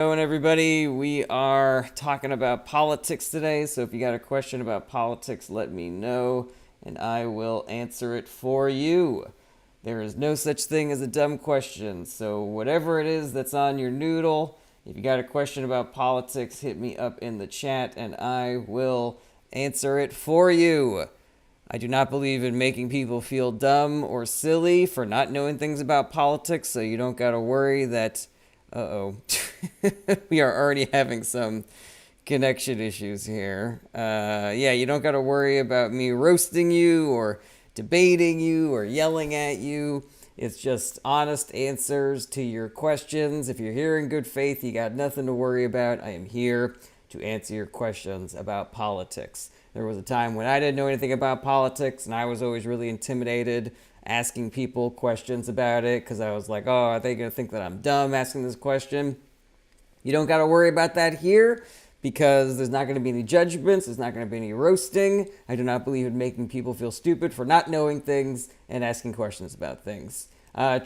Hello, everybody. We are talking about politics today. So if you got a question about politics, let me know and I will answer it for you. There is no such thing as a dumb question. So whatever it is that's on your noodle, if you got a question about politics, hit me up in the chat and I will answer it for you. I do not believe in making people feel dumb or silly for not knowing things about politics, so you don't got to worry that, we are already having some connection issues here. Yeah, you don't got to worry about me roasting you or debating you or yelling at you. It's just honest answers to your questions. If you're here in good faith, you got nothing to worry about. I am here to answer your questions about politics. There was a time when I didn't know anything about politics and I was always really intimidated asking people questions about it because I was like, oh, are they going to think that I'm dumb asking this question? You don't got to worry about that here because there's not going to be any judgments. There's not going to be any roasting. I do not believe in making people feel stupid for not knowing things and asking questions about things.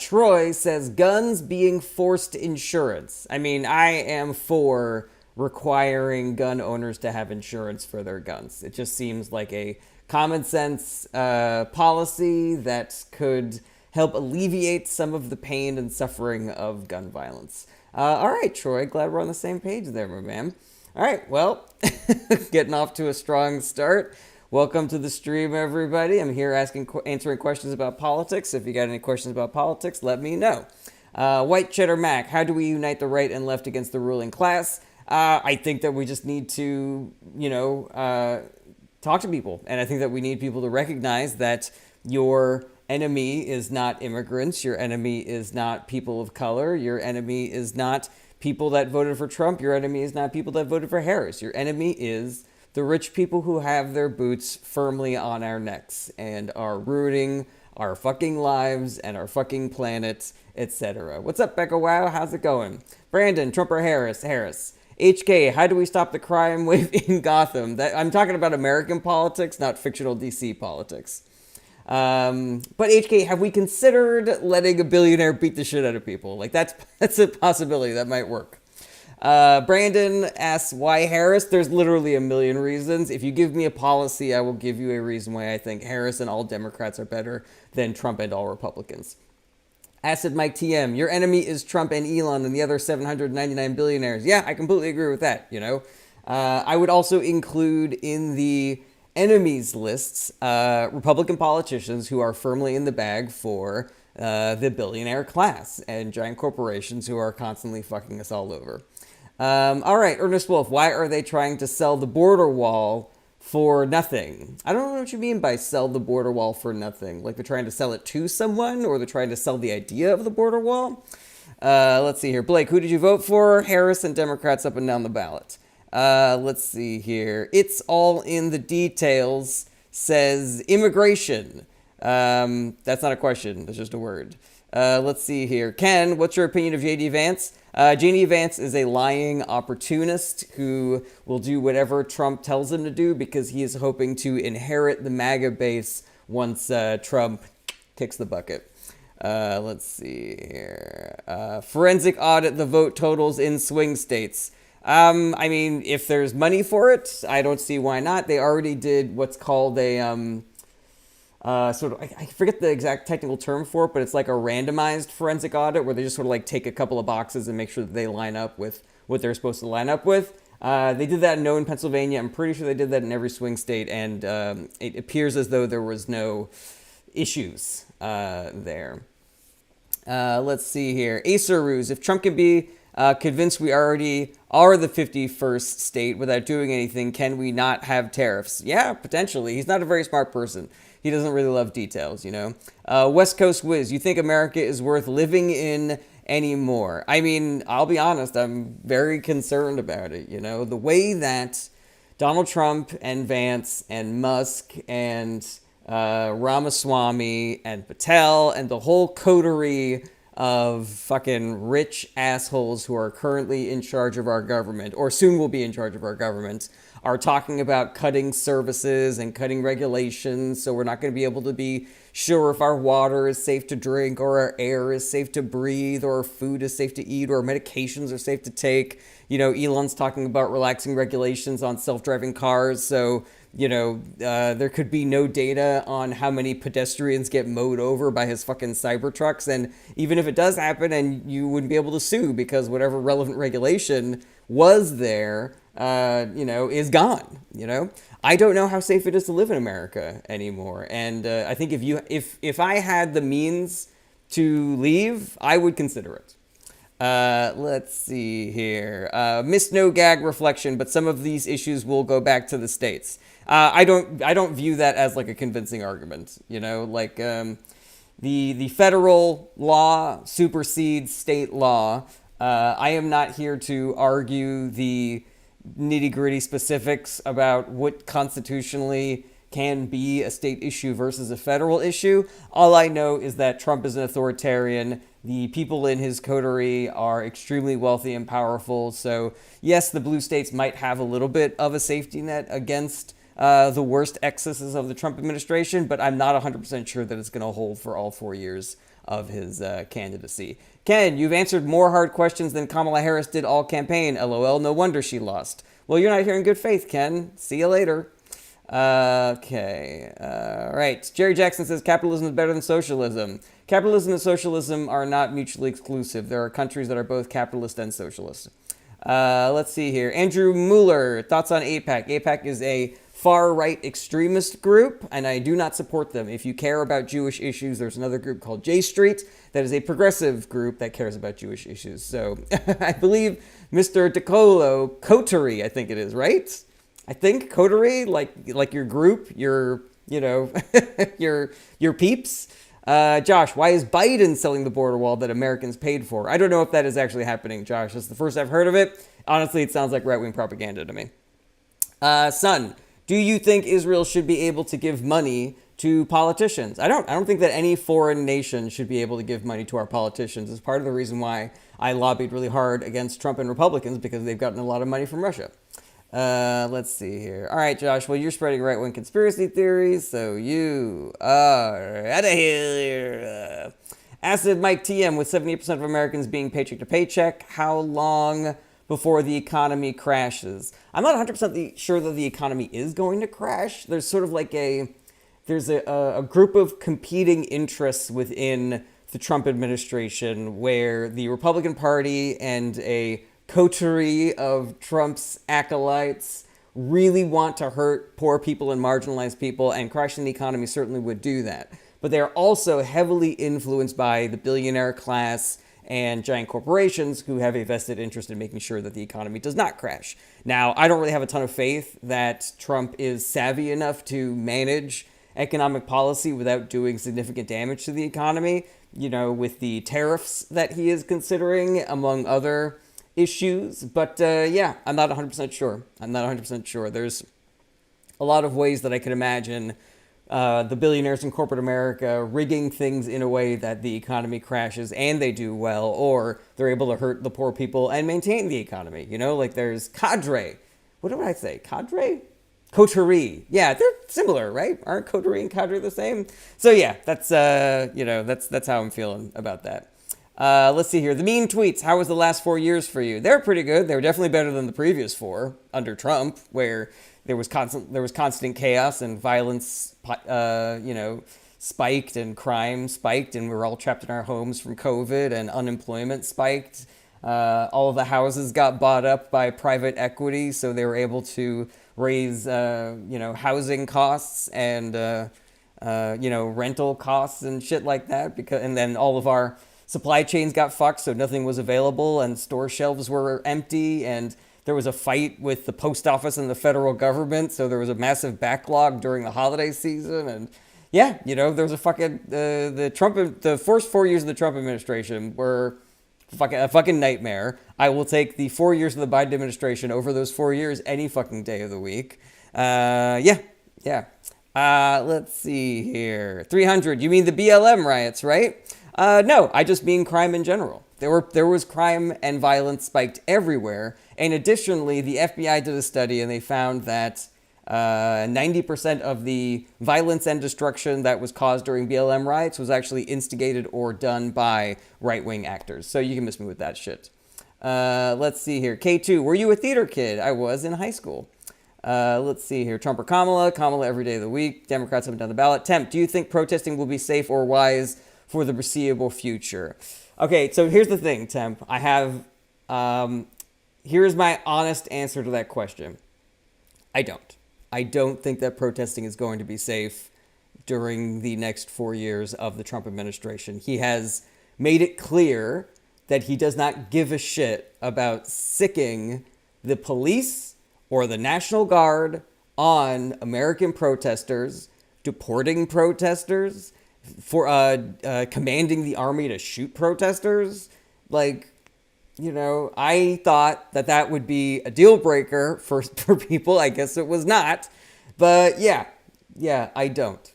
Troy says guns being forced insurance. I mean, I am for requiring gun owners to have insurance for their guns. It just seems like a common sense policy that could help alleviate some of the pain and suffering of gun violence. All right, Troy, glad we're on the same page there, my man. All right, well, getting off to a strong start. Welcome to the stream, everybody. I'm here answering questions about politics. If you got any questions about politics, let me know. White Cheddar Mac, how do we unite the right and left against the ruling class? I think that we just need to, talk to people. And I think that we need people to recognize that your enemy is not immigrants. Your enemy is not people of color. Your enemy is not people that voted for Trump. Your enemy is not people that voted for Harris. Your enemy is the rich people who have their boots firmly on our necks and are ruining our fucking lives and our fucking planet, etc. What's up, Becca Wow? How's it going? Brandon, Trump or Harris? Harris. HK, how do we stop the crime wave in Gotham? I'm talking about American politics, not fictional DC politics. But HK, have we considered letting a billionaire beat the shit out of people? Like that's a possibility that might work. Brandon asks why Harris. There's literally a million reasons. If you give me a policy, I will give you a reason why I think Harris and all Democrats are better than Trump and all Republicans. Acid Mike TM, your enemy is Trump and Elon and the other 799 billionaires. Yeah, I completely agree with that, I would also include in the enemies lists Republican politicians who are firmly in the bag for the billionaire class and giant corporations who are constantly fucking us all over. All right, Ernest Wolf, why are they trying to sell the border wall for nothing? I don't know what you mean by sell the border wall for nothing. Like they're trying to sell it to someone or they're trying to sell the idea of the border wall? Let's see here. Blake, who did you vote for? Harris and Democrats up and down the ballot. Let's see here. It's all in the details says immigration. That's not a question. That's just a word. Let's see here. Ken, what's your opinion of J.D. Vance? J.D. Vance is a lying opportunist who will do whatever Trump tells him to do because he is hoping to inherit the MAGA base once Trump kicks the bucket. Let's see here. Forensic audit the vote totals in swing states. I mean, if there's money for it, I don't see why not. They already did what's called a I forget the exact technical term for it, but it's like a randomized forensic audit where they just sort of like take a couple of boxes and make sure that they line up with what they're supposed to line up with. They did that in Pennsylvania. I'm pretty sure they did that in every swing state, and it appears as though there was no issues there. Let's see here. Acer Ruse, if Trump can be convinced we already are the 51st state without doing anything, can we not have tariffs? Yeah, potentially. He's not a very smart person. He doesn't really love details, West Coast Wiz, you think America is worth living in anymore? I mean, I'll be honest, I'm very concerned about it, The way that Donald Trump and Vance and Musk and Ramaswamy and Patel and the whole coterie of fucking rich assholes who are currently in charge of our government, or soon will be in charge of our government, are talking about cutting services and cutting regulations, so we're not going to be able to be sure if our water is safe to drink, or our air is safe to breathe, or our food is safe to eat, or medications are safe to take. You know, Elon's talking about relaxing regulations on self-driving cars, so there could be no data on how many pedestrians get mowed over by his fucking Cybertrucks. And even if it does happen, and you wouldn't be able to sue because whatever relevant regulation was there, is gone. I don't know how safe it is to live in America anymore. And I think if I had the means to leave, I would consider it. Let's see here. Miss No Gag reflection, but some of these issues will go back to the states. I don't view that as like a convincing argument. The federal law supersedes state law. I am not here to argue the nitty-gritty specifics about what constitutionally can be a state issue versus a federal issue. All I know is that Trump is an authoritarian. The people in his coterie are extremely wealthy and powerful. So yes, the blue states might have a little bit of a safety net against the worst excesses of the Trump administration, but I'm not 100% sure that it's going to hold for all 4 years of his candidacy. Ken, you've answered more hard questions than Kamala Harris did all campaign. LOL, no wonder she lost. Well, you're not here in good faith, Ken. See you later. Okay. Right. Jerry Jackson says capitalism is better than socialism. Capitalism and socialism are not mutually exclusive. There are countries that are both capitalist and socialist. Let's see here. Andrew Mueller, thoughts on AIPAC. AIPAC is a far-right extremist group, and I do not support them. If you care about Jewish issues, there's another group called J Street that is a progressive group that cares about Jewish issues. So I believe Mr. DeColo, coterie, I think it is, right? I think coterie, like your group, your peeps. Josh, why is Biden selling the border wall that Americans paid for? I don't know if that is actually happening, Josh. It's the first I've heard of it. Honestly, it sounds like right-wing propaganda to me. Son, do you think Israel should be able to give money to politicians? I don't think that any foreign nation should be able to give money to our politicians. It's part of the reason why I lobbied really hard against Trump and Republicans, because they've gotten a lot of money from Russia. Let's see here. All right, Josh. Well, you're spreading right-wing conspiracy theories, so you are out of here. Acid Mike TM, with 78% of Americans being paycheck to paycheck, how long before the economy crashes? I'm not 100% sure that the economy is going to crash. There's sort of like there's a group of competing interests within the Trump administration, where the Republican Party and a coterie of Trump's acolytes really want to hurt poor people and marginalized people, and crashing the economy certainly would do that. But they're also heavily influenced by the billionaire class and giant corporations who have a vested interest in making sure that the economy does not crash. Now, I don't really have a ton of faith that Trump is savvy enough to manage economic policy without doing significant damage to the economy, with the tariffs that he is considering, among other issues. But yeah, I'm not 100% sure. There's a lot of ways that I could imagine the billionaires in corporate America rigging things in a way that the economy crashes and they do well, or they're able to hurt the poor people and maintain the economy. There's cadre. What did I say? Cadre? Coterie. Yeah, they're similar, right? Aren't coterie and cadre the same? So yeah, that's how I'm feeling about that. Let's see here. The mean tweets. How was the last 4 years for you? They're pretty good. They were definitely better than the previous 4 under Trump, where there was constant chaos and violence, spiked, and crime spiked, and we were all trapped in our homes from COVID, and unemployment spiked. All of the houses got bought up by private equity, so they were able to raise, housing costs and, rental costs and shit like that. And then all of our supply chains got fucked, so nothing was available, and store shelves were empty, and there was a fight with the post office and the federal government, so there was a massive backlog during the holiday season. And yeah, there was a fucking the first 4 years of the Trump administration were a fucking nightmare. I will take the 4 years of the Biden administration over those 4 years any fucking day of the week. Yeah. Let's see here. 300. You mean the BLM riots, right? No, I just mean crime in general. There was crime and violence spiked everywhere. And additionally, the FBI did a study and they found that 90% of the violence and destruction that was caused during BLM riots was actually instigated or done by right-wing actors. So you can miss me with that shit. Let's see here. K2, were you a theater kid? I was in high school. Let's see here. Trump or Kamala? Kamala every day of the week. Democrats haven't done the ballot. Temp, do you think protesting will be safe or wise for the foreseeable future? Okay, so here's the thing, Temp. I have, here's my honest answer to that question. I don't. I don't think that protesting is going to be safe during the next 4 years of the Trump administration. He has made it clear that he does not give a shit about sicking the police or the National Guard on American protesters, deporting protesters, for commanding the army to shoot protesters. Like, you know, I thought that that would be a deal breaker for people. I guess it was not. But yeah, I don't.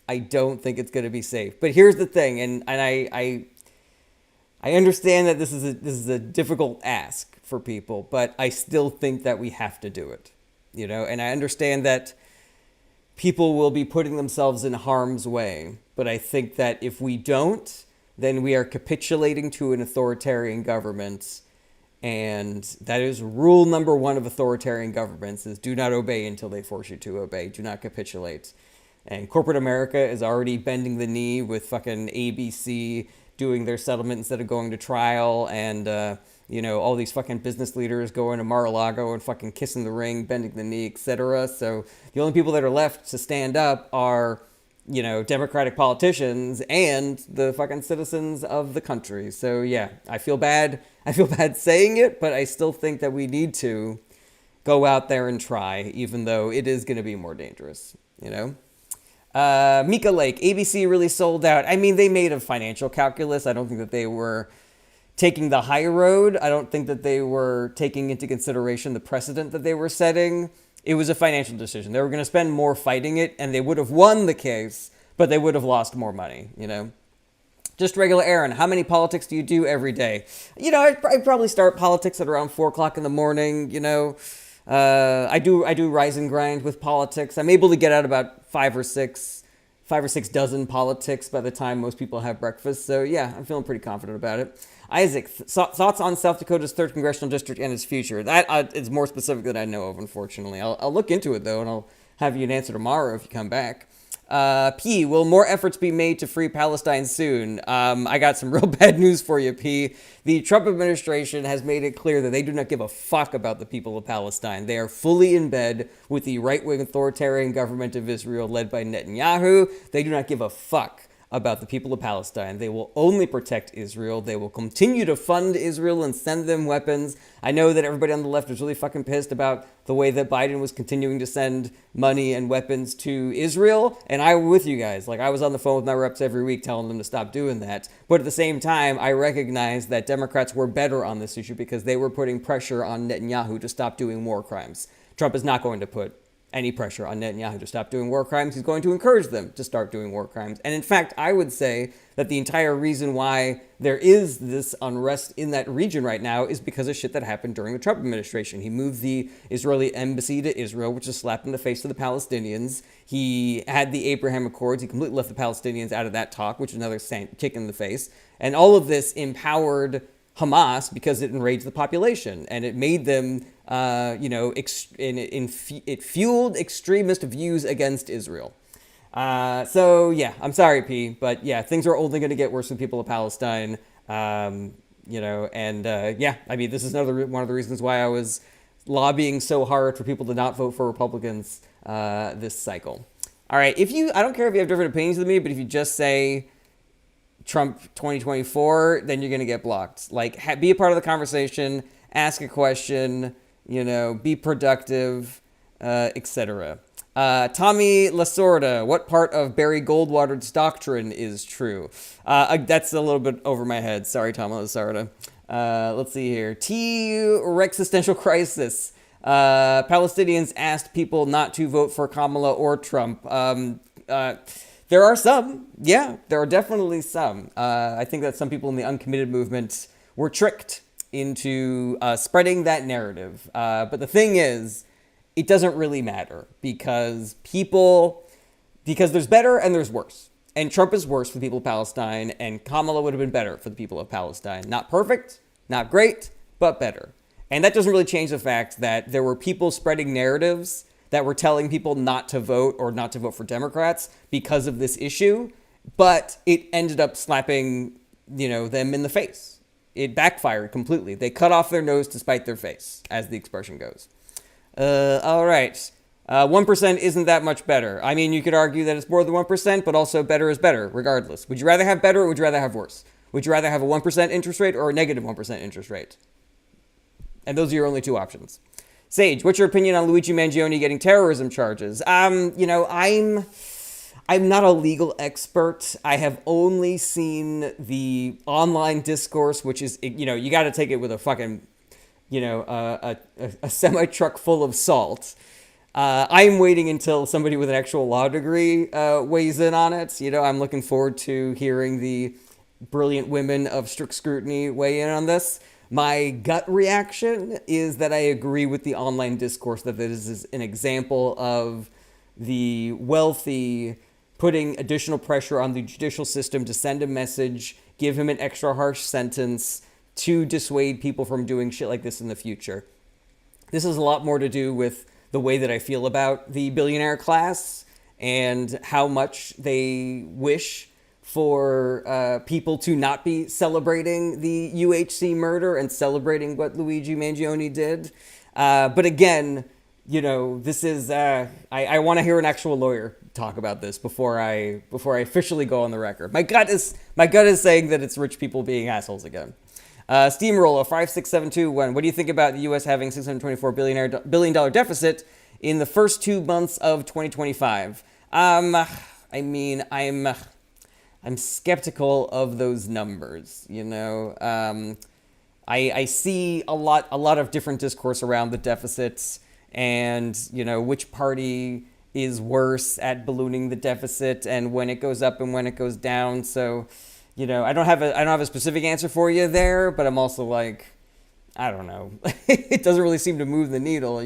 I don't think it's going to be safe. But here's the thing, and I understand that this is a difficult ask for people, but I still think that we have to do it. You know, and I understand that people will be putting themselves in harm's way, but I think that if we don't, then we are capitulating to an authoritarian government. And that is rule number one of authoritarian governments is do not obey until they force you to obey. Do not capitulate. And corporate America is already bending the knee with fucking ABC doing their settlement instead of going to trial. And, you know, all these fucking business leaders going to Mar-a-Lago and fucking kissing the ring, bending the knee, etc. So the only people that are left to stand up are, you know, Democratic politicians and the fucking citizens of the country. So yeah, I feel bad saying it, but I still think that we need to go out there and try, even though it is going to be more dangerous, you know? Mika Lake, ABC really sold out. I mean, they made a financial calculus. I don't think that they were taking the high road. I don't think that they were taking into consideration the precedent that they were setting. It was a financial decision. They were going to spend more fighting it, and they would have won the case, but they would have lost more money, you know? Just regular Aaron, how many politics do you do every day? You know, I probably start politics at around 4 o'clock in the morning, you know? I do rise and grind with politics. I'm able to get out about 5 or 6 dozen politics by the time most people have breakfast. So yeah, I'm feeling pretty confident about it. Isaac, thoughts on South Dakota's 3rd congressional district and its future? That is more specific than I know of, unfortunately. I'll look into it though, and I'll have you an answer tomorrow if you come back. P, will more efforts be made to free Palestine soon? I got some real bad news for you, P. The Trump administration has made it clear that they do not give a fuck about the people of Palestine. They are fully in bed with the right-wing authoritarian government of Israel led by Netanyahu. They do not give a fuck about the people of Palestine. They will only protect Israel. They will continue to fund Israel and send them weapons. I know that everybody on the left is really fucking pissed about the way that Biden was continuing to send money and weapons to Israel. And I was with you guys. Like, I was on the phone with my reps every week telling them to stop doing that. But at the same time, I recognize that Democrats were better on this issue because they were putting pressure on Netanyahu to stop doing war crimes. Trump is not going to put any pressure on Netanyahu to stop doing war crimes. He's going to encourage them to start doing war crimes. And in fact, I would say that the entire reason why there is this unrest in that region right now is because of shit that happened during the Trump administration. He moved the Israeli embassy to Israel, which is a slap in the face to the Palestinians. He had the Abraham Accords. He completely left the Palestinians out of that talk, which is another kick in the face. And all of this empowered Hamas because it enraged the population and it made them, it fueled extremist views against Israel. So yeah, I'm sorry, P, but yeah, things are only going to get worse for the people of Palestine. I mean, this is one of the reasons why I was lobbying so hard for people to not vote for Republicans this cycle. All right, I don't care if you have different opinions than me, but if you just say Trump 2024, then you're going to get blocked. Like, be a part of the conversation, ask a question, be productive, etc. Tommy Lasorda, what part of Barry Goldwater's doctrine is true? That's a little bit over my head. Sorry, Tommy Lasorda. Let's see here. Existential crisis. Palestinians asked people not to vote for Kamala or Trump. There are some. Yeah, there are definitely some. I think that some people in the uncommitted movement were tricked into spreading that narrative. But the thing is, it doesn't really matter because there's better and there's worse. And Trump is worse for the people of Palestine, and Kamala would have been better for the people of Palestine. Not perfect, not great, but better. And that doesn't really change the fact that there were people spreading narratives that were telling people not to vote or not to vote for Democrats because of this issue, but it ended up slapping, them in the face. It backfired completely. They cut off their nose to spite their face, as the expression goes. All right. 1% isn't that much better. I mean, you could argue that it's more than 1%, but also better is better, regardless. Would you rather have better or would you rather have worse? Would you rather have a 1% interest rate or a negative 1% interest rate? And those are your only two options. Sage, what's your opinion on Luigi Mangione getting terrorism charges? I'm not a legal expert. I have only seen the online discourse, which is, you got to take it with a fucking, a semi-truck full of salt. I'm waiting until somebody with an actual law degree weighs in on it. I'm looking forward to hearing the brilliant women of strict scrutiny weigh in on this. My gut reaction is that I agree with the online discourse that this is an example of the wealthy putting additional pressure on the judicial system to send a message, give him an extra harsh sentence to dissuade people from doing shit like this in the future. This has a lot more to do with the way that I feel about the billionaire class and how much they wish for people to not be celebrating the UHC murder and celebrating what Luigi Mangione did. But again, this is, I want to hear an actual lawyer talk about this before I officially go on the record. My gut is saying that it's rich people being assholes again. Steamroller 56721. What do you think about the U.S. having $624 billion deficit in the first 2 months of 2025? I'm skeptical of those numbers. I see a lot of different discourse around the deficits and which party is worse at ballooning the deficit and when it goes up and when it goes down. So, I don't have a specific answer for you there, but I'm also like, I don't know. It doesn't really seem to move the needle,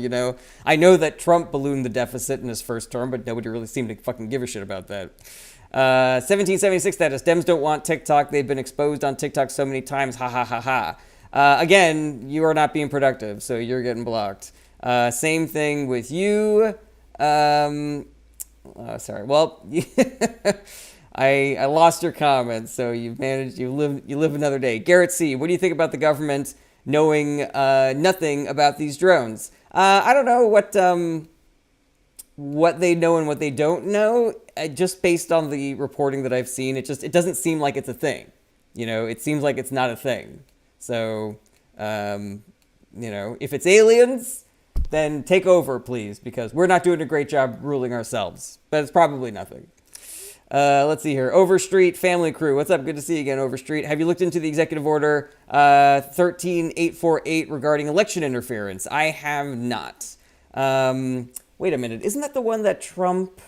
I know that Trump ballooned the deficit in his first term, but nobody really seemed to fucking give a shit about that. 1776 status. Dems don't want TikTok. They've been exposed on TikTok so many times. Ha ha ha ha. Again, you are not being productive, so you're getting blocked. Same thing with you. Sorry. Well, I lost your comments, so you've managed. You live another day. Garrett C. What do you think about the government knowing nothing about these drones? I don't know what they know and what they don't know. Just based on the reporting that I've seen, it doesn't seem like it's a thing. It seems like it's not a thing. So, if it's aliens, then take over, please, because we're not doing a great job ruling ourselves. But it's probably nothing. Let's see here. Overstreet Family Crew. What's up? Good to see you again, Overstreet. Have you looked into the executive order 13848 regarding election interference? I have not. Wait a minute. Isn't that the one that Trump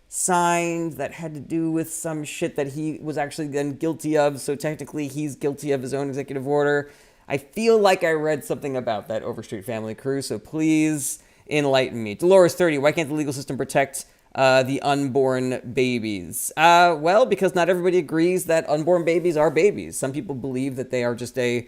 signed that had to do with some shit that he was actually then guilty of? So technically he's guilty of his own executive order. I feel like I read something about that, Overstreet Family Crew, so please enlighten me. Dolores 30, why can't the legal system protect the unborn babies? Well, because not everybody agrees that unborn babies are babies. Some people believe that they are just a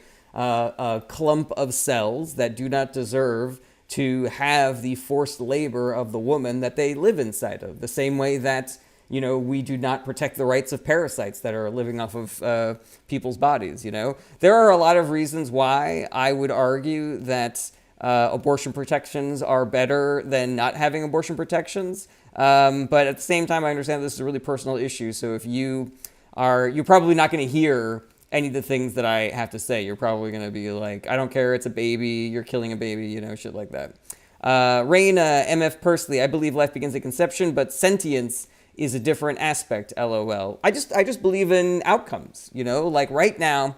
clump of cells that do not deserve to have the forced labor of the woman that they live inside of. The same way that, we do not protect the rights of parasites that are living off of people's bodies, There are a lot of reasons why I would argue that abortion protections are better than not having abortion protections. But at the same time, I understand this is a really personal issue. So if you're probably not going to hear any of the things that I have to say. You're probably going to be like, I don't care, it's a baby, you're killing a baby, shit like that. Raina, MF Persley, I believe life begins at conception, but sentience is a different aspect, LOL. I just believe in outcomes, like right now,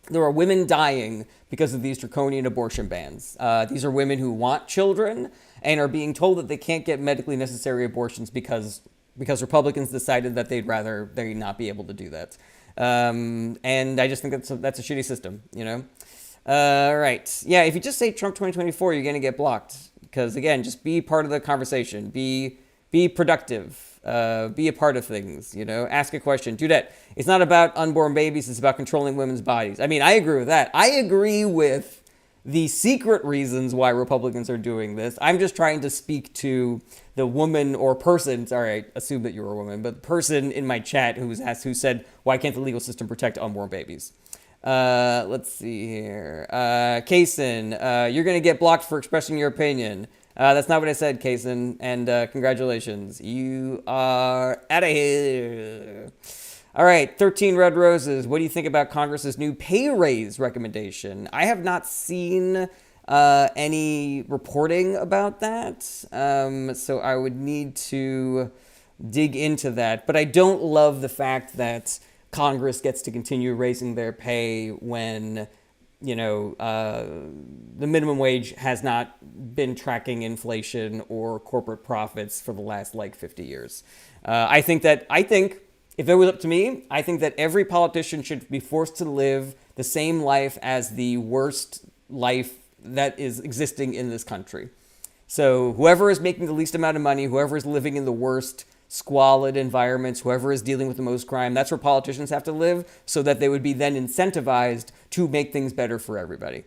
there are women dying because of these draconian abortion bans. These are women who want children and are being told that they can't get medically necessary abortions because because Republicans decided that they'd rather they not be able to do that. And I just think that's a shitty system, you know? Right. Yeah, if you just say Trump 2024, you're going to get blocked. Because, again, just be part of the conversation. Be productive. Be a part of things, you know? Ask a question. Do that. It's not about unborn babies. It's about controlling women's bodies. I mean, I agree with that. I agree with the secret reasons why Republicans are doing this. I'm just trying to speak to the woman or person, sorry, I assume that you're a woman, but the person in my chat who said, why can't the legal system protect unborn babies? Let's see here. Kaysen, you're going to get blocked for expressing your opinion. That's not what I said, Kaysen, and congratulations. You are out of here. All right, 13 Red Roses. What do you think about Congress's new pay raise recommendation? I have not seen any reporting about that, so I would need to dig into that. But I don't love the fact that Congress gets to continue raising their pay when, you know, the minimum wage has not been tracking inflation or corporate profits for the last, 50 years. I think if it was up to me, I think that every politician should be forced to live the same life as the worst life that is existing in this country. So whoever is making the least amount of money, whoever is living in the worst squalid environments, whoever is dealing with the most crime, that's where politicians have to live so that they would be then incentivized to make things better for everybody.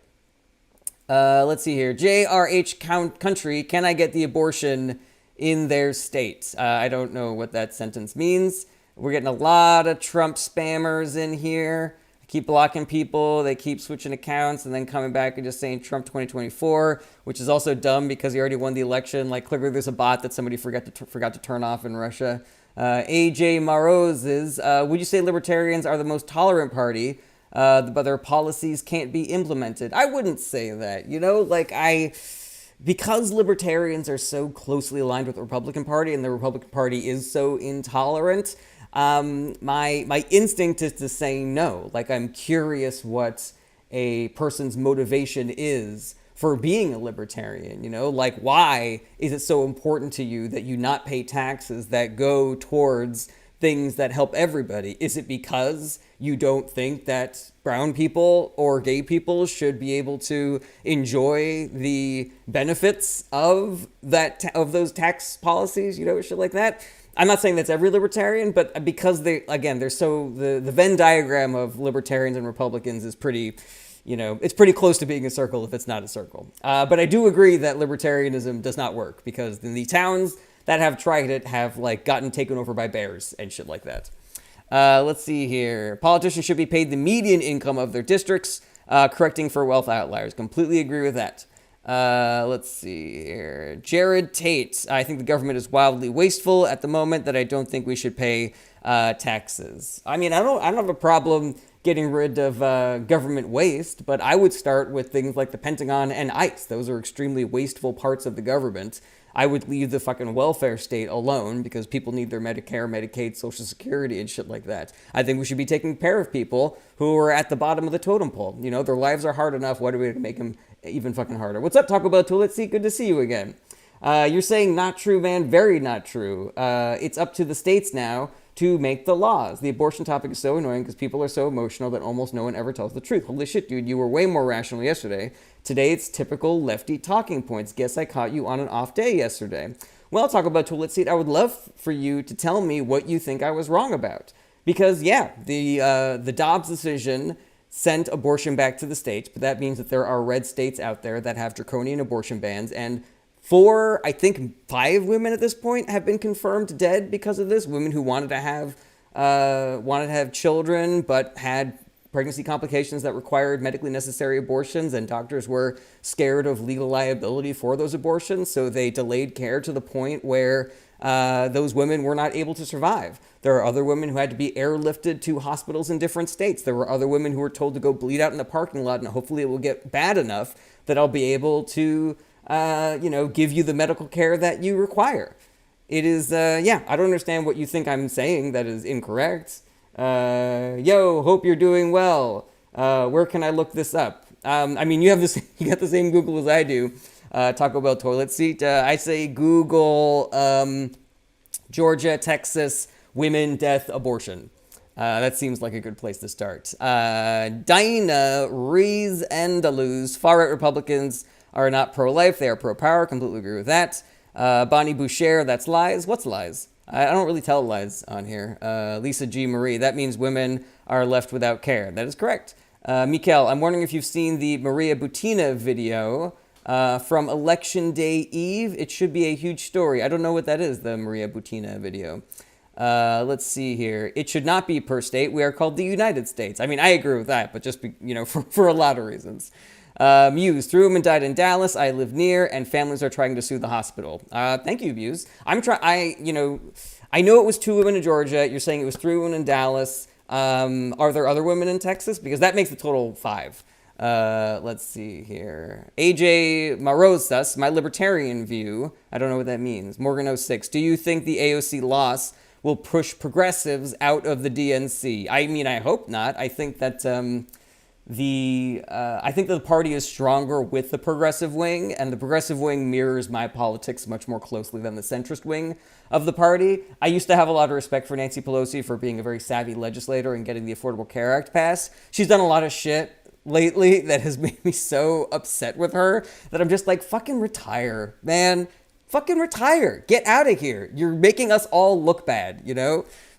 Let's see here. JRH country, can I get the abortion in their state? I don't know what that sentence means. We're getting a lot of Trump spammers in here. I keep blocking people. They keep switching accounts and then coming back and just saying Trump 2024, which is also dumb because he already won the election. Like, clearly there's a bot that somebody forgot to turn off in Russia. AJ Marozes, would you say libertarians are the most tolerant party, but their policies can't be implemented? I wouldn't say that. You know, because libertarians are so closely aligned with the Republican Party and the Republican Party is so intolerant, my instinct is to say no. Like, I'm curious what a person's motivation is for being a libertarian, you know? Like, why is it so important to you that you not pay taxes that go towards things that help everybody? Is it because you don't think that brown people or gay people should be able to enjoy the benefits of those tax policies, you know, shit like that? I'm not saying that's every libertarian, but because the Venn diagram of libertarians and Republicans is pretty, you know, it's pretty close to being a circle if it's not a circle. But I do agree that libertarianism does not work because in the towns that have tried it have gotten taken over by bears and shit like that. Let's see here. Politicians should be paid the median income of their districts, correcting for wealth outliers. Completely agree with that. Let's see here. Jared Tate. I think the government is wildly wasteful at the moment that I don't think we should pay taxes. I mean, I don't have a problem getting rid of government waste, but I would start with things like the Pentagon and ICE. Those are extremely wasteful parts of the government. I would leave the fucking welfare state alone because people need their Medicare, Medicaid, Social Security, and shit like that. I think we should be taking care of people who are at the bottom of the totem pole. You know, their lives are hard enough. Why do we make them even fucking harder? What's up, Taco Bell Toilet Seat? Good to see you again. You're saying not true, man. Very not true. It's up to the states now to make the laws. The abortion topic is so annoying because people are so emotional that almost no one ever tells the truth. Holy shit, dude, you were way more rational yesterday. Today it's typical lefty talking points. Guess I caught you on an off day yesterday. Well, talk about Toilet Seat. I would love for you to tell me what you think I was wrong about. Because, yeah, the Dobbs decision sent abortion back to the states, but that means that there are red states out there that have draconian abortion bans, and 5 women at this point have been confirmed dead because of this. Women who wanted to have children but had pregnancy complications that required medically necessary abortions, and doctors were scared of legal liability for those abortions, so they delayed care to the point where those women were not able to survive. There are other women who had to be airlifted to hospitals in different states. There were other women who were told to go bleed out in the parking lot, and hopefully it will get bad enough that I'll be able to give you the medical care that you require. It is, I don't understand what you think I'm saying that is incorrect. Hope you're doing well. Where can I look this up? You got the same Google as I do. Taco Bell Toilet Seat. I say Google, Georgia, Texas, women, death, abortion. That seems like a good place to start. Dinah Rees Andaluz. Far-right Republicans are not pro-life. They are pro-power. Completely agree with that. Bonnie Boucher. That's lies. What's lies? I don't really tell lies on here. Lisa G. Marie. That means women are left without care. That is correct. Mikael, I'm wondering if you've seen the Maria Butina video from Election Day Eve. It should be a huge story. I don't know what that is, the Maria Butina video. Let's see here. It should not be per state. We are called the United States. I mean, I agree with that, but just, for a lot of reasons. Muse, 3 women died in Dallas. I live near, and families are trying to sue the hospital. Thank you, Muse. I know it was 2 women in Georgia. You're saying it was 3 women in Dallas. Are there other women in Texas? Because that makes the total 5. Let's see here. AJ Marosas, my libertarian view. I don't know what that means. Morgan 06. Do you think the AOC loss will push progressives out of the DNC? I mean, I hope not. I think that the party is stronger with the progressive wing, and the progressive wing mirrors my politics much more closely than the centrist wing of the party. I used to have a lot of respect for Nancy Pelosi for being a very savvy legislator and getting the Affordable Care Act passed. She's done a lot of shit lately that has made me so upset with her that I'm just like, fucking retire, man. Fucking retire. Get out of here. You're making us all look bad,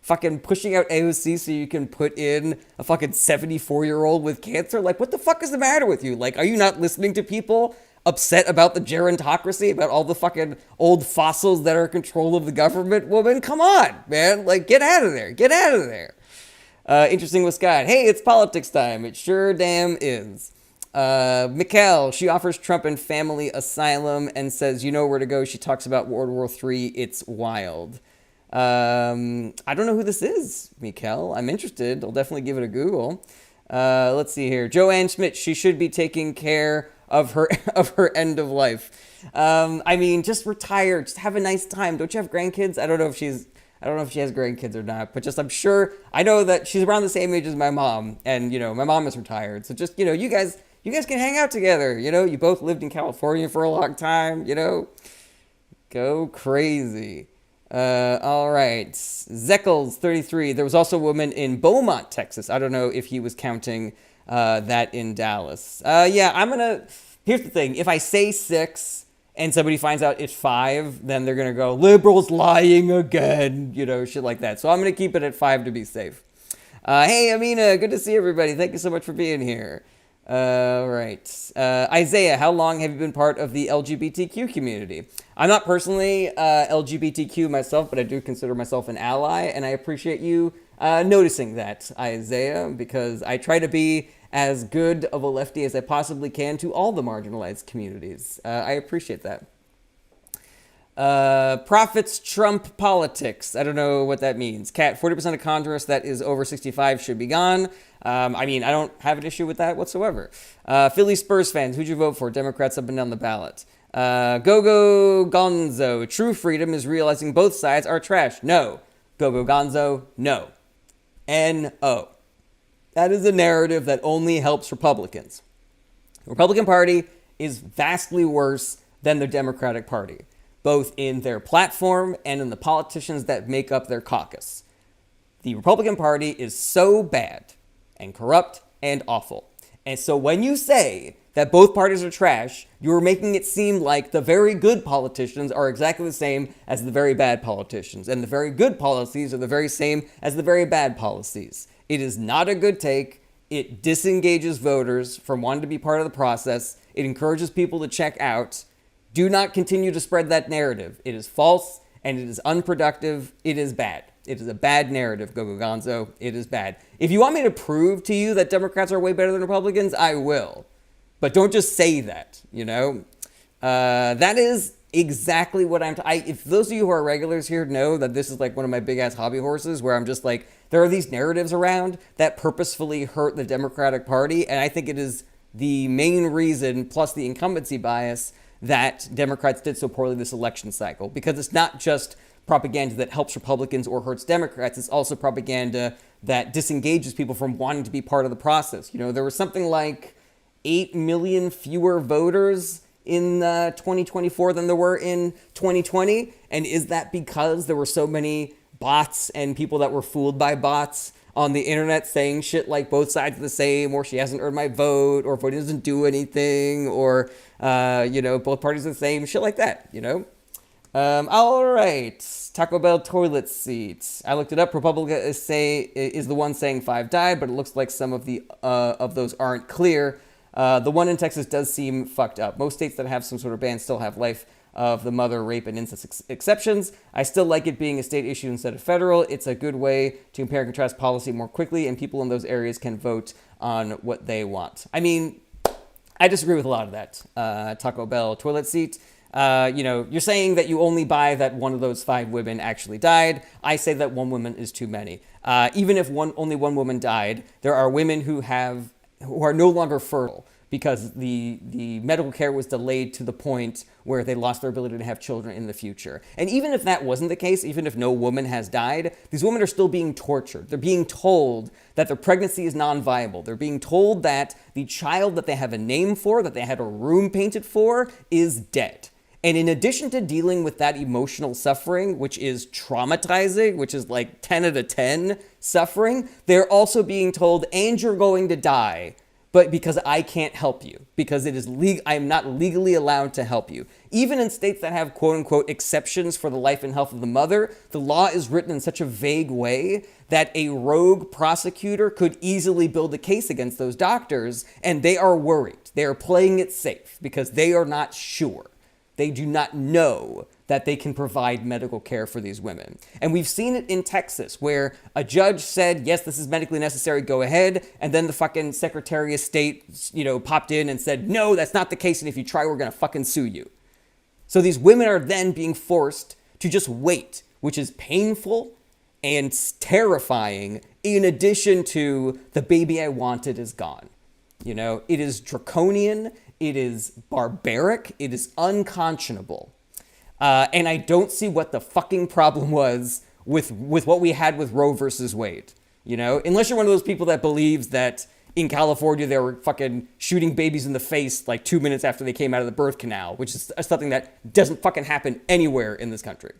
Fucking pushing out AOC so you can put in a fucking 74-year-old with cancer. Like, what the fuck is the matter with you? Like, are you not listening to people upset about the gerontocracy, about all the fucking old fossils that are in control of the government? Woman, come on, man. Like, get out of there. Get out of there. Interesting with Scott. Hey, it's politics time. It sure damn is. Mikkel, she offers Trump and family asylum and says, you know where to go. She talks about World War III. It's wild. I don't know who this is, Mikkel. I'm interested. I'll definitely give it a Google. Let's see here. Joanne Schmidt, she should be taking care of her end of life. I mean, just retire. Just have a nice time. Don't you have grandkids? I don't know if she has grandkids or not, but just I know that she's around the same age as my mom, and my mom is retired. So just you guys can hang out together. You both lived in California for a long time. Go crazy. All right. Zeckles 33. There was also a woman in Beaumont, Texas. I don't know if he was counting that in Dallas. Here's the thing. If I say 6 and somebody finds out it's 5, then they're going to go, liberals lying again, shit like that. So I'm going to keep it at 5 to be safe. Hey, Amina, good to see everybody. Thank you so much for being here. All right. Isaiah, how long have you been part of the LGBTQ community? I'm not personally LGBTQ myself, but I do consider myself an ally, and I appreciate you noticing that, Isaiah, because I try to be as good of a lefty as I possibly can to all the marginalized communities. I appreciate that. Profits trump politics. I don't know what that means. Cat, 40% of Congress that is over 65 should be gone. I don't have an issue with that whatsoever. Philly Spurs fans, who'd you vote for? Democrats up and down the ballot. Gogo Gonzo, true freedom is realizing both sides are trash. No. Gogo Gonzo, no. N-O. That is a narrative that only helps Republicans. The Republican Party is vastly worse than the Democratic Party, both in their platform and in the politicians that make up their caucus. The Republican Party is so bad and corrupt and awful. And so when you say that both parties are trash, you're making it seem like the very good politicians are exactly the same as the very bad politicians, and the very good policies are the very same as the very bad policies. It is not a good take. It disengages voters from wanting to be part of the process. It encourages people to check out. Do not continue to spread that narrative. It is false, and it is unproductive. It is bad. It is a bad narrative, Gogo Gonzo. It is bad. If you want me to prove to you that Democrats are way better than Republicans, I will. But don't just say that, That is exactly what if those of you who are regulars here know that this is like one of my big-ass hobby horses where I'm just like, there are these narratives around that purposefully hurt the Democratic Party, and I think it is the main reason, plus the incumbency bias, that Democrats did so poorly this election cycle. Because it's not just propaganda that helps Republicans or hurts Democrats, it's also propaganda that disengages people from wanting to be part of the process. There was something like 8 million fewer voters in 2024 than there were in 2020? And is that because there were so many bots and people that were fooled by bots on the internet saying shit like both sides are the same, or she hasn't earned my vote, or voting doesn't do anything, or, both parties are the same, shit like that, all right. Taco Bell toilet seats. I looked it up. ProPublica is the one saying 5 died, but it looks like some of those aren't clear. The one in Texas does seem fucked up. Most states that have some sort of ban still have life of the mother, rape, and incest exceptions. I still like it being a state issue instead of federal. It's a good way to compare and contrast policy more quickly, and people in those areas can vote on what they want. I mean, I disagree with a lot of that. Taco Bell toilet seat. You're saying that you only buy that one of those 5 women actually died. I say that one woman is too many. Even if only one woman died, there are women who are no longer fertile because the medical care was delayed to the point where they lost their ability to have children in the future. And even if that wasn't the case, even if no woman has died, these women are still being tortured. They're being told that their pregnancy is non-viable. They're being told that the child that they have a name for, that they had a room painted for, is dead. And in addition to dealing with that emotional suffering, which is traumatizing, which is like 10 out of 10 suffering, they're also being told, and you're going to die, but because I can't help you, because it is I am not legally allowed to help you. Even in states that have quote unquote exceptions for the life and health of the mother, the law is written in such a vague way that a rogue prosecutor could easily build a case against those doctors, and they are worried. They are playing it safe because they are not sure. They do not know that they can provide medical care for these women. And we've seen it in Texas where a judge said, yes, this is medically necessary, go ahead. And then the fucking Secretary of State, popped in and said, no, that's not the case. And if you try, we're going to fucking sue you. So these women are then being forced to just wait, which is painful and terrifying, in addition to the baby I wanted is gone. It is draconian. It is barbaric. It is unconscionable. And I don't see what the fucking problem was with what we had with Roe versus Wade. Unless you're one of those people that believes that in California they were fucking shooting babies in the face like 2 minutes after they came out of the birth canal, which is something that doesn't fucking happen anywhere in this country.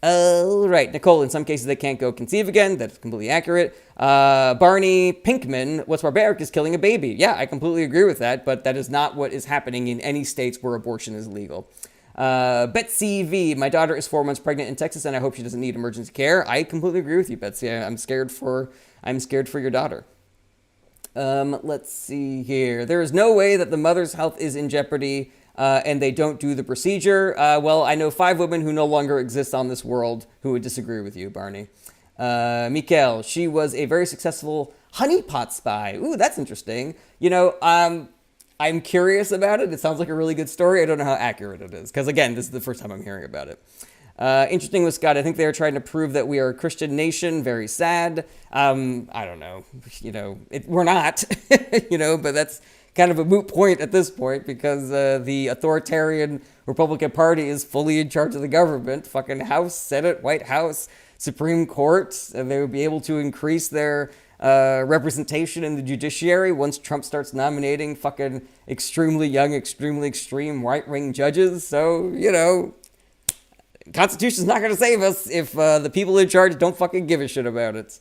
All right, Nicole, in some cases they can't go conceive again. That's completely accurate. Barney Pinkman, what's barbaric is killing a baby. Yeah, I completely agree with that, but that is not what is happening in any states where abortion is legal. Betsy V, my daughter is 4 months pregnant in Texas, and I hope she doesn't need emergency care. I completely agree with you, Betsy. I'm scared for your daughter. Let's see here. There is no way that the mother's health is in jeopardy, and they don't do the procedure. Well, I know 5 women who no longer exist on this world who would disagree with you, Barney. Mikkel, she was a very successful honeypot spy. Ooh, that's interesting. I'm curious about it. It sounds like a really good story. I don't know how accurate it is, because again, this is the first time I'm hearing about it. Interesting with Scott. I think they're trying to prove that we are a Christian nation. Very sad. I don't know. We're not. But that's kind of a moot point at this point because the authoritarian Republican Party is fully in charge of the government. Fucking House, Senate, White House, Supreme Court, and they would be able to increase their representation in the judiciary once Trump starts nominating fucking extremely young, extremely extreme right-wing judges. So, Constitution's not going to save us if the people in charge don't fucking give a shit about it.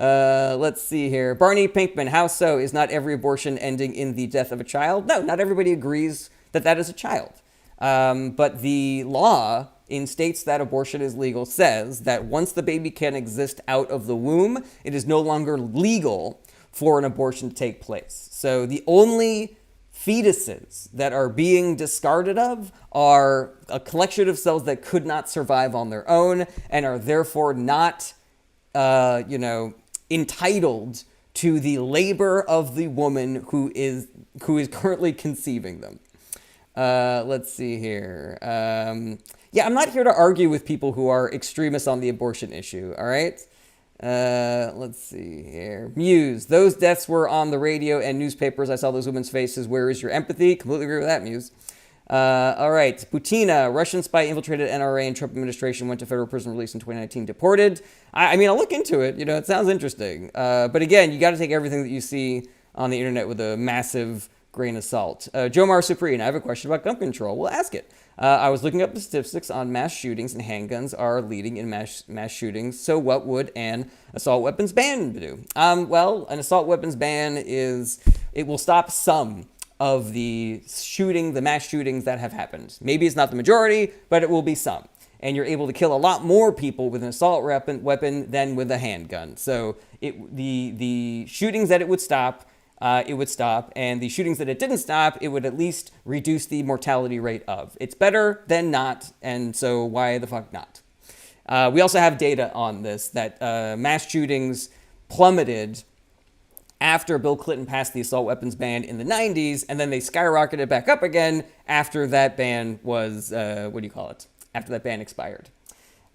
Let's see here. Barney Pinkman, how so? Is not every abortion ending in the death of a child? No, not everybody agrees that is a child. But the law in states that abortion is legal says that once the baby can exist out of the womb, it is no longer legal for an abortion to take place. So the only fetuses that are being discarded of are a collection of cells that could not survive on their own and are therefore not, entitled to the labor of the woman who is currently conceiving them. Let's see here. I'm not here to argue with people who are extremists on the abortion issue, all right? Let's see here. Muse, those deaths were on the radio and newspapers. I saw those women's faces. Where is your empathy? Completely agree with that, Muse. All right. Butina, Russian spy infiltrated NRA and Trump administration, went to federal prison, released in 2019, deported. I mean, I'll look into it. It sounds interesting. But again, you got to take everything that you see on the internet with a massive grain of salt. Jomar Supreme, I have a question about gun control. We'll ask it. I was looking up the statistics on mass shootings, and handguns are leading in mass shootings. So what would an assault weapons ban do? Well, an assault weapons ban it will stop some of the mass shootings that have happened. Maybe it's not the majority, but it will be some. And you're able to kill a lot more people with an assault weapon than with a handgun. So the shootings that it would stop, and the shootings that it didn't stop, it would at least reduce the mortality rate of. It's better than not, and so why the fuck not? We also have data on this, that mass shootings plummeted after Bill Clinton passed the assault weapons ban in the 90s, and then they skyrocketed back up again after that ban was, after that ban expired.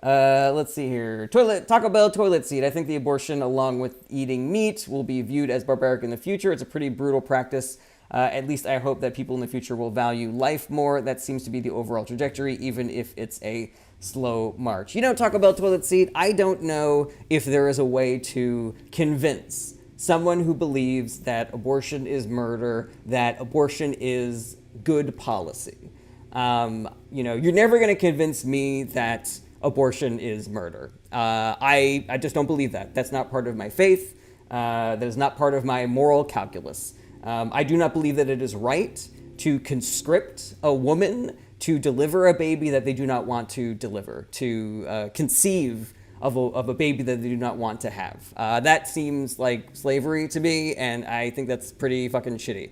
Let's see here. Taco Bell toilet seat. I think the abortion, along with eating meat, will be viewed as barbaric in the future. It's a pretty brutal practice. At least I hope that people in the future will value life more. That seems to be the overall trajectory, even if it's a slow march. Taco Bell toilet seat, I don't know if there is a way to convince someone who believes that abortion is murder, that abortion is good policy. You're never going to convince me that abortion is murder. I just don't believe that. That's not part of my faith. That is not part of my moral calculus. I do not believe that it is right to conscript a woman to deliver a baby that they do not want to deliver, to conceive of a baby that they do not want to have. That seems like slavery to me, and I think that's pretty fucking shitty.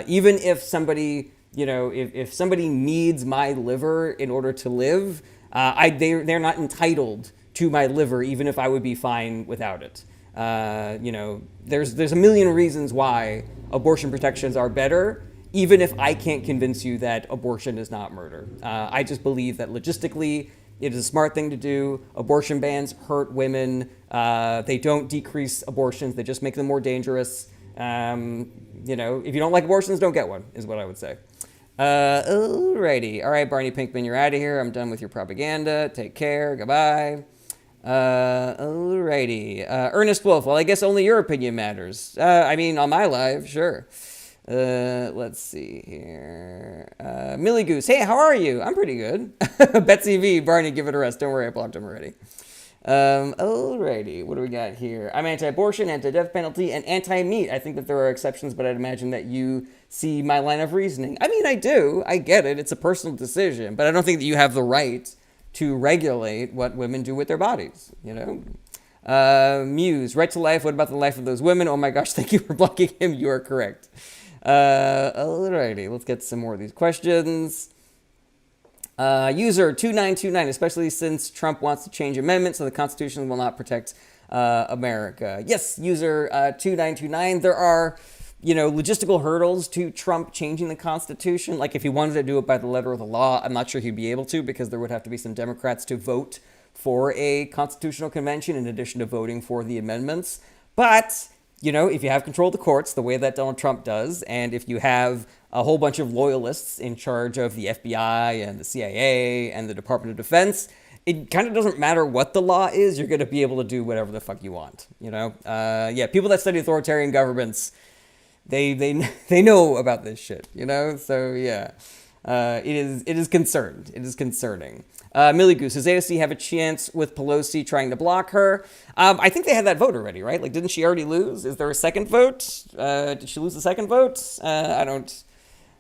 Even if somebody, if somebody needs my liver in order to live, they're not entitled to my liver, even if I would be fine without it. There's a million reasons why abortion protections are better, even if I can't convince you that abortion is not murder. I just believe that logistically, it is a smart thing to do. Abortion bans hurt women. They don't decrease abortions. They just make them more dangerous. If you don't like abortions, don't get one, is what I would say. Alrighty. All right, Barney Pinkman, you're out of here. I'm done with your propaganda. Take care. Goodbye. Alrighty. Ernest Wolf, well, I guess only your opinion matters. On my live, sure. Let's see here. Millie Goose, hey, how are you? I'm pretty good. Betsy V, Barney, give it a rest. Don't worry, I blocked him already. Alrighty, what do we got here? I'm anti-abortion, anti-death penalty, and anti-meat. I think that there are exceptions, but I'd imagine that you see my line of reasoning. I do. I get it. It's a personal decision, but I don't think that you have the right to regulate what women do with their bodies, Muse, right to life. What about the life of those women? Oh my gosh, thank you for blocking him. You are correct. Alrighty, let's get some more of these questions. User 2929, especially since Trump wants to change amendments so the Constitution will not protect America. Yes, user 2929, there are, logistical hurdles to Trump changing the Constitution. Like if he wanted to do it by the letter of the law, I'm not sure he'd be able to, because there would have to be some Democrats to vote for a constitutional convention in addition to voting for the amendments. But if you have control of the courts the way that Donald Trump does, and if you have a whole bunch of loyalists in charge of the FBI and the CIA and the Department of Defense, it kind of doesn't matter what the law is. You're going to be able to do whatever the fuck you want. People that study authoritarian governments, they know about this shit. So yeah, it is concerned. It is concerning. Millie Goose, does AOC have a chance with Pelosi trying to block her? I think they had that vote already, right? Like, didn't she already lose? Is there a second vote? Did she lose the second vote? I don't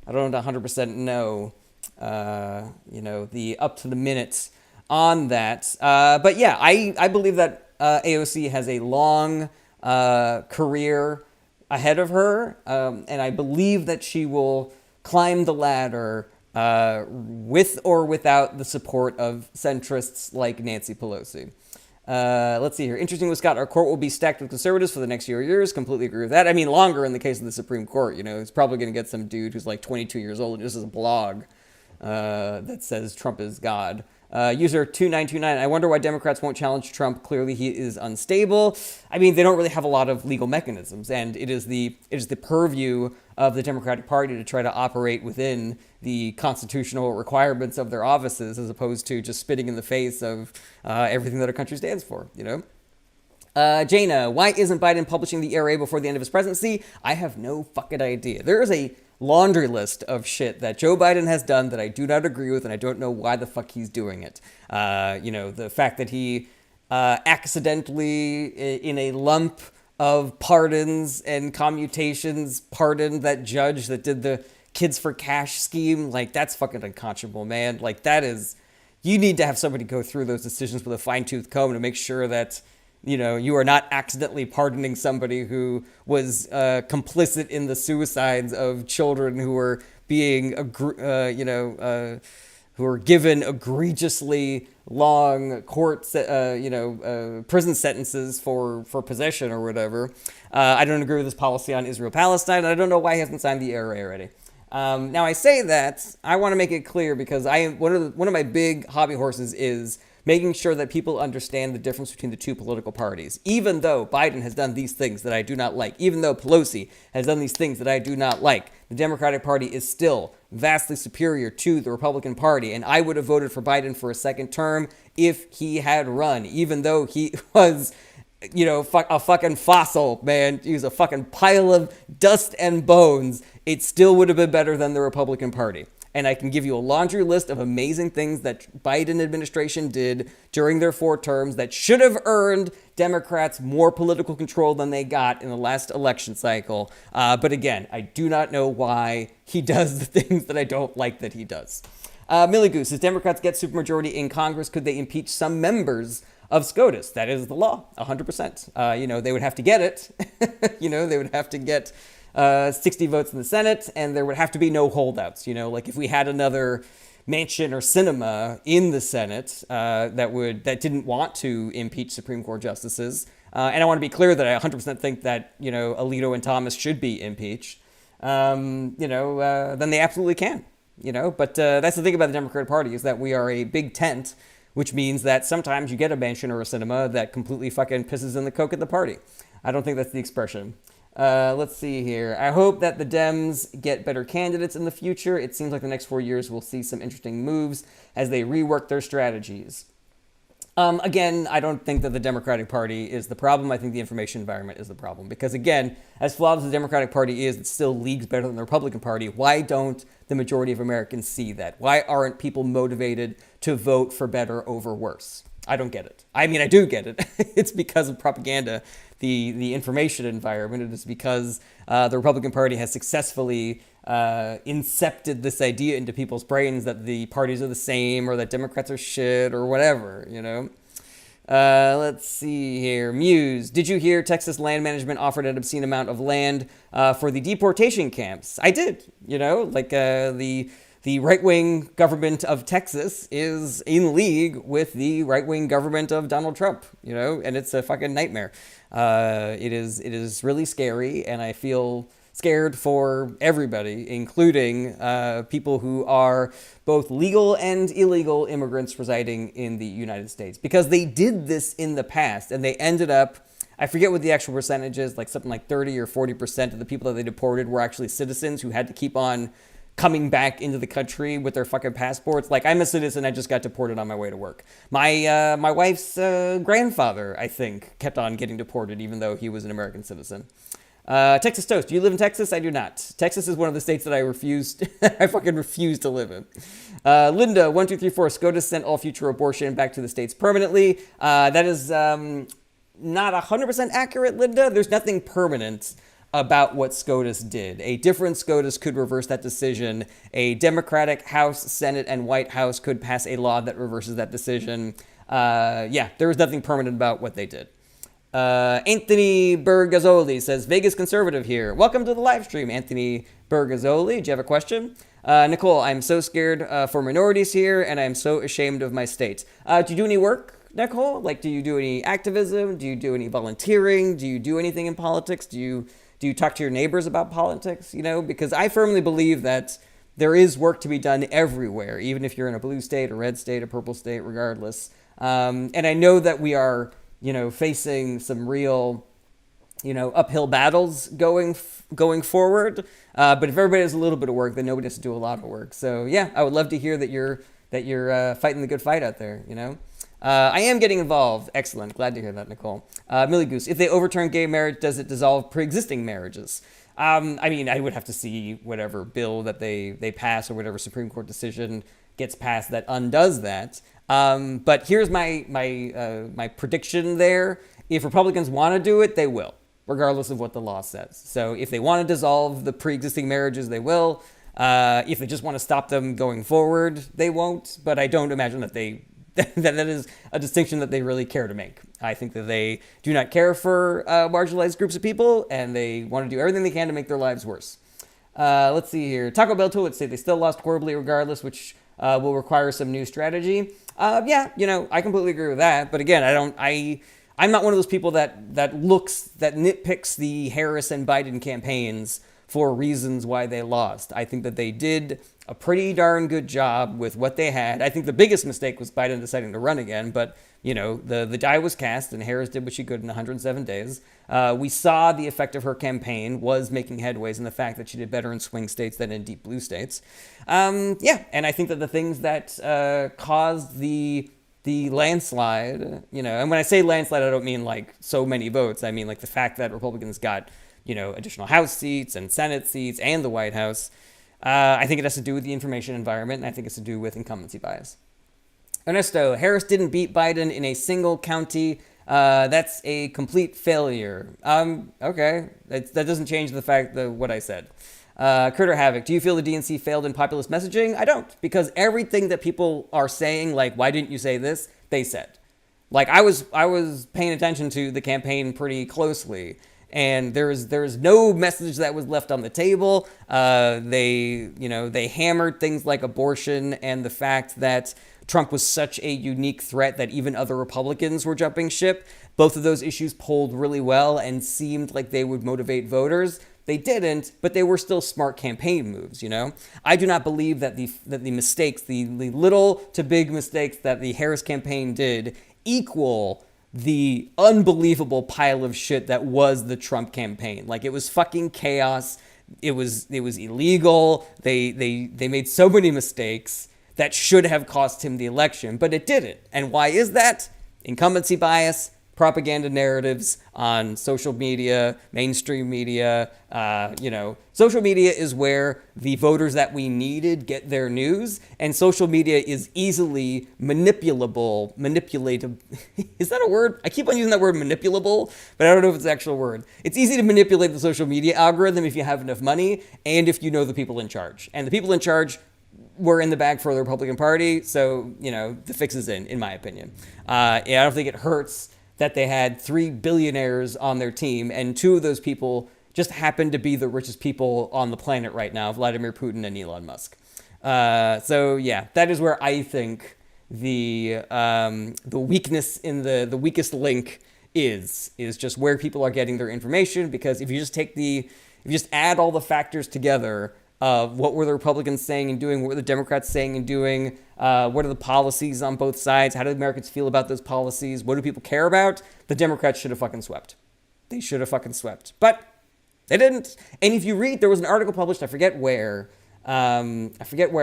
100% know, the up to the minute on that. But yeah, I believe that AOC has a long career ahead of her, and I believe that she will climb the ladder with or without the support of centrists like Nancy Pelosi. Let's see here. Interesting with Scott. Our court will be stacked with conservatives for the next few years. Completely agree with that. Longer in the case of the Supreme Court. It's probably going to get some dude who's like 22 years old and just has a blog that says Trump is God. User 2929, I wonder why Democrats won't challenge Trump. Clearly he is unstable. They don't really have a lot of legal mechanisms, and it is the purview of the Democratic Party to try to operate within the constitutional requirements of their offices, as opposed to just spitting in the face of everything that our country stands for, Jaina, why isn't Biden publishing the ERA before the end of his presidency? I have no fucking idea. There is a laundry list of shit that Joe Biden has done that I do not agree with, and I don't know why the fuck he's doing it. The fact that he accidentally, in a lump of pardons and commutations, pardoned that judge that did the Kids for Cash scheme. Like, that's fucking unconscionable, man. Like, that is... You need to have somebody go through those decisions with a fine-tooth comb to make sure that, you are not accidentally pardoning somebody who was complicit in the suicides of children who were being, who were given egregiously long prison sentences for possession or whatever. I don't agree with his policy on Israel-Palestine. I don't know why he hasn't signed the ARA already. Now I say that I want to make it clear because one of my big hobby horses is making sure that people understand the difference between the two political parties. Even though Biden has done these things that I do not like, even though Pelosi has done these things that I do not like, the Democratic Party is still vastly superior to the Republican Party, and I would have voted for Biden for a second term if he had run, even though he was... a fucking fossil, man. He was a fucking pile of dust and bones. It still would have been better than the Republican Party. And I can give you a laundry list of amazing things that Biden administration did during their 4 terms that should have earned Democrats more political control than they got in the last election cycle. But again, I do not know why he does the things that I don't like that he does. Millie Goose, if Democrats get supermajority in Congress, could they impeach some members of SCOTUS? That is the law, 100%. They would have to get it. They would have to get 60 votes in the Senate, and there would have to be no holdouts. Like if we had another Manchin or Sinema in the Senate that didn't want to impeach Supreme Court justices. And I want to be clear that I 100% think that, Alito and Thomas should be impeached. Then they absolutely can. But that's the thing about the Democratic Party is that we are a big tent, which means that sometimes you get a Manchin or a Sinema that completely fucking pisses in the coke at the party. I don't think that's the expression. Let's see here. I hope that the Dems get better candidates in the future. It seems like the next 4 years we'll see some interesting moves as they rework their strategies. Again, I don't think that the Democratic Party is the problem. I think the information environment is the problem. Because again, as flawed as the Democratic Party is, it still leagues better than the Republican Party. Why don't the majority of Americans see that? Why aren't people motivated to vote for better over worse? I don't get it. I mean, I do get it. It's because of propaganda, the information environment. It is because the Republican Party has successfully incepted this idea into people's brains that the parties are the same or that Democrats are shit or whatever, Let's see here. Muse, did you hear Texas Land Management offered an obscene amount of land for the deportation camps? I did, the right-wing government of Texas is in league with the right-wing government of Donald Trump, and it's a fucking nightmare. It is really scary, and I feel scared for everybody, including people who are both legal and illegal immigrants residing in the United States, because they did this in the past, and they ended up, I forget what the actual percentage is, like something like 30 or 40% of the people that they deported were actually citizens who had to keep on coming back into the country with their fucking passports. Like, I'm a citizen, I just got deported on my way to work. My wife's grandfather, I think, kept on getting deported even though he was an American citizen. Texas Toast, do you live in Texas? I do not. Texas is one of the states that I fucking refuse to live in. Linda, 1234, SCOTUS sent all future abortion back to the states permanently. That is not 100% accurate, Linda. There's nothing permanent about what SCOTUS did. A different SCOTUS could reverse that decision. A Democratic House, Senate, and White House could pass a law that reverses that decision. There was nothing permanent about what they did. Anthony Bergazzoli says, Vegas conservative here. Welcome to the live stream, Anthony Bergazzoli. Do you have a question? Nicole, I'm so scared for minorities here, and I'm so ashamed of my state. Do you do any work, Nicole? Like, do you do any activism? Do you do any volunteering? Do you do anything in politics? Do you talk to your neighbors about politics? Because I firmly believe that there is work to be done everywhere, even if you're in a blue state, a red state, a purple state, regardless. And I know that we are, facing some real, uphill battles going forward. But if everybody does a little bit of work, then nobody has to do a lot of work. So yeah, I would love to hear that you're fighting the good fight out there. I am getting involved. Excellent. Glad to hear that, Nicole. Millie Goose, if they overturn gay marriage, does it dissolve pre-existing marriages? I mean, I would have to see whatever bill that they pass or whatever Supreme Court decision gets passed that undoes that. But here's my prediction there. If Republicans want to do it, they will, regardless of what the law says. So if they want to dissolve the pre-existing marriages, they will. If they just want to stop them going forward, they won't. But I don't imagine that that is a distinction that they really care to make. I think that they do not care for marginalized groups of people, and they want to do everything they can to make their lives worse. Let's see here. Taco Bell toilets say they still lost horribly regardless, which will require some new strategy. Yeah, I completely agree with that. But again, I'm not one of those people that nitpicks the Harris and Biden campaigns for reasons why they lost. I think that they did a pretty darn good job with what they had. I think the biggest mistake was Biden deciding to run again, but the die was cast and Harris did what she could in 107 days. We saw the effect of her campaign was making headways in the fact that she did better in swing states than in deep blue states. Yeah, and I think that the things that caused the landslide, and when I say landslide, I don't mean like so many votes. I mean like the fact that Republicans got, additional House seats and Senate seats and the White House. I think it has to do with the information environment, and I think it's to do with incumbency bias. Ernesto, Harris didn't beat Biden in a single county. That's a complete failure. Okay. That doesn't change the fact that what I said. Critter Havoc, do you feel the DNC failed in populist messaging? I don't, because everything that people are saying, like, why didn't you say this? They said. Like, I was paying attention to the campaign pretty closely, and there's no message that was left on the table. They hammered things like abortion and the fact that Trump was such a unique threat that even other Republicans were jumping ship. Both of those issues polled really well and seemed like they would motivate voters. They didn't, but they were still smart campaign moves, I do not believe that the mistakes, the little to big mistakes that the Harris campaign did equal the unbelievable pile of shit that was the Trump campaign. Like, it was fucking chaos. It was illegal. They made so many mistakes that should have cost him the election, but it didn't. And why is that? Incumbency bias, propaganda narratives on social media, mainstream media. Social media is where the voters that we needed get their news, and social media is easily manipulated. Is that a word? I keep on using that word manipulable, but I don't know if it's an actual word. It's easy to manipulate the social media algorithm if you have enough money and if you know the people in charge. And the people in charge were in the bag for the Republican Party, so, the fix is in my opinion. I don't think it hurts that they had 3 billionaires on their team, and 2 of those people just happen to be the richest people on the planet right now, Vladimir Putin and Elon Musk. So yeah, that is where I think the weakness in the weakest link is just where people are getting their information. Because if you just add all the factors together, what were the Republicans saying and doing? What were the Democrats saying and doing? What are the policies on both sides? How do Americans feel about those policies? What do people care about? The Democrats should have fucking swept. They should have fucking swept. But they didn't. And if you read, there was an article published, I forget where I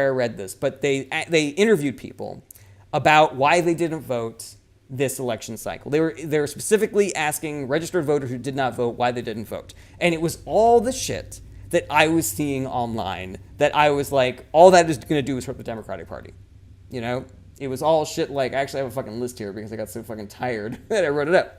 read this, but they interviewed people about why they didn't vote this election cycle. They were specifically asking registered voters who did not vote why they didn't vote. And it was all the shit that I was seeing online that I was like, all that is going to do is hurt the Democratic Party. It was all shit like, I actually have a fucking list here because I got so fucking tired that I wrote it up.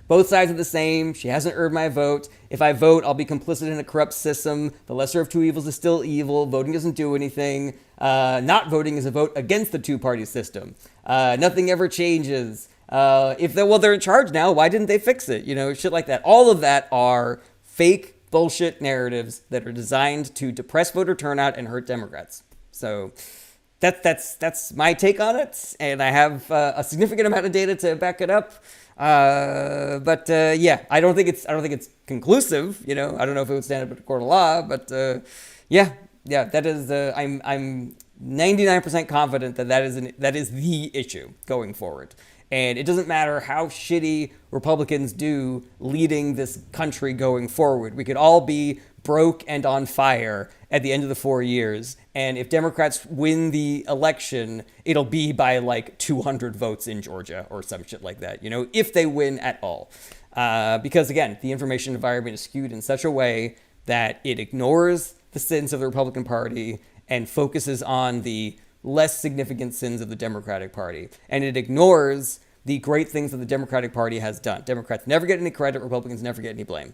Both sides are the same. She hasn't earned my vote. If I vote, I'll be complicit in a corrupt system. The lesser of two evils is still evil. Voting doesn't do anything. Not voting is a vote against the two-party system. Nothing ever changes. If they're in charge now, why didn't they fix it? Shit like that. All of that are fake bullshit narratives that are designed to depress voter turnout and hurt Democrats. So that's my take on it, and I have a significant amount of data to back it up. But yeah, I don't think it's conclusive. I don't know if it would stand up at a court of law, but yeah, that is. I'm 99% confident that is the issue going forward. And it doesn't matter how shitty Republicans do leading this country going forward. We could all be broke and on fire at the end of the 4 years. And if Democrats win the election, it'll be by like 200 votes in Georgia or some shit like that, if they win at all. Because again, the information environment is skewed in such a way that it ignores the sins of the Republican Party and focuses on the less significant sins of the Democratic Party. And it ignores the great things that the Democratic Party has done. Democrats never get any credit, Republicans never get any blame.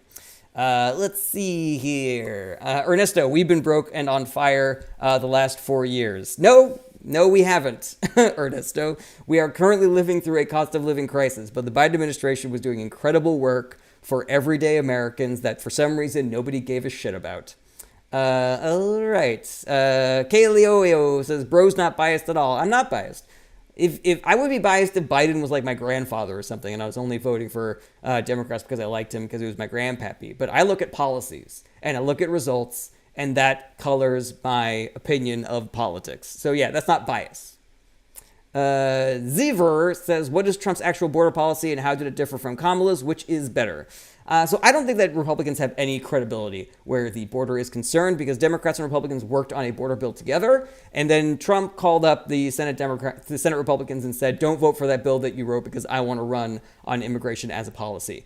Let's see here. Ernesto, we've been broke and on fire the last 4 years. No, we haven't, Ernesto. We are currently living through a cost of living crisis, but the Biden administration was doing incredible work for everyday Americans that for some reason nobody gave a shit about. All right. Kaleo says, bro's not biased at all. I'm not biased. If I would be biased if Biden was like my grandfather or something and I was only voting for Democrats because I liked him because he was my grandpappy. But I look at policies and I look at results and that colors my opinion of politics. So yeah, that's not bias. Zever says, what is Trump's actual border policy and how did it differ from Kamala's? Which is better? So I don't think that Republicans have any credibility where the border is concerned because Democrats and Republicans worked on a border bill together. And then Trump called up the Senate Republicans and said, don't vote for that bill that you wrote because I want to run on immigration as a policy.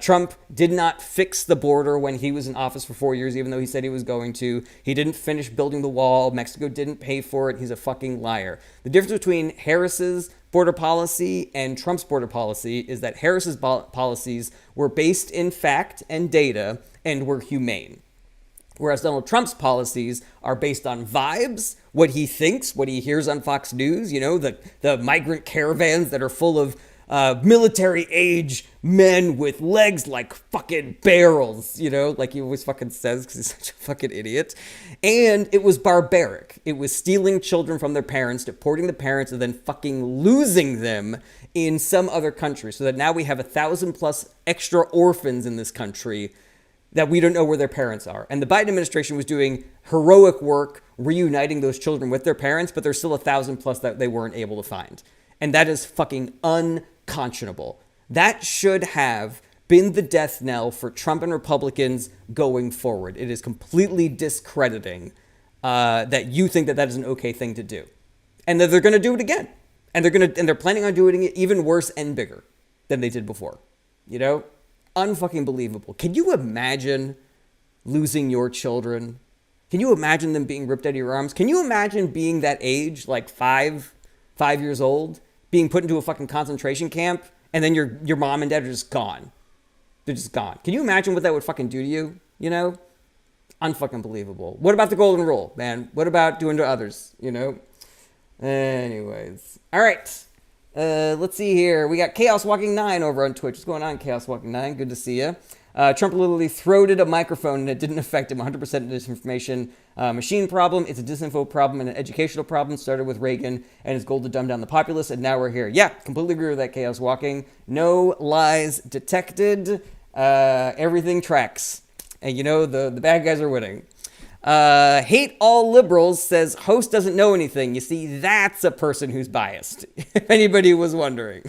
Trump did not fix the border when he was in office for 4 years, even though he said he was going to. He didn't finish building the wall. Mexico didn't pay for it. He's a fucking liar. The difference between Harris's border policy and Trump's border policy is that Harris's policies were based in fact and data and were humane. Whereas Donald Trump's policies are based on vibes, what he thinks, what he hears on Fox News, you know, the migrant caravans that are full of military age men with legs like fucking barrels, you know, like he always fucking says because he's such a fucking idiot. And it was barbaric. It was stealing children from their parents, deporting the parents, and then fucking losing them in some other country. So that now we have 1,000+ extra orphans in this country that we don't know where their parents are. And the Biden administration was doing heroic work reuniting those children with their parents, but there's still 1,000+ that they weren't able to find. And that is fucking unconscionable. That should have been the death knell for Trump and Republicans going forward. It is completely discrediting that you think that that is an okay thing to do. And that they're going to do it again. And they're planning on doing it even worse and bigger than they did before. You know? Unfucking believable. Can you imagine losing your children? Can you imagine them being ripped out of your arms? Can you imagine being that age, like five years old, being put into a fucking concentration camp, and then your mom and dad are just gone? They're just gone. Can you imagine what that would fucking do to you? You know? Unfucking believable. What about the golden rule, man? What about doing to others? You know? Anyways. All right. Let's see here. We got Chaos Walking 9 over on Twitch. What's going on, Chaos Walking 9? Good to see you. Trump literally throated a microphone and it didn't affect him. 100% disinformation machine problem. It's a disinfo problem and an educational problem. Started with Reagan and his goal to dumb down the populace, and now we're here. Yeah, completely agree with that, Chaos Walking. No lies detected. Everything tracks. And you know, the bad guys are winning. Hate all liberals says host doesn't know anything. You see, that's a person who's biased, if anybody was wondering.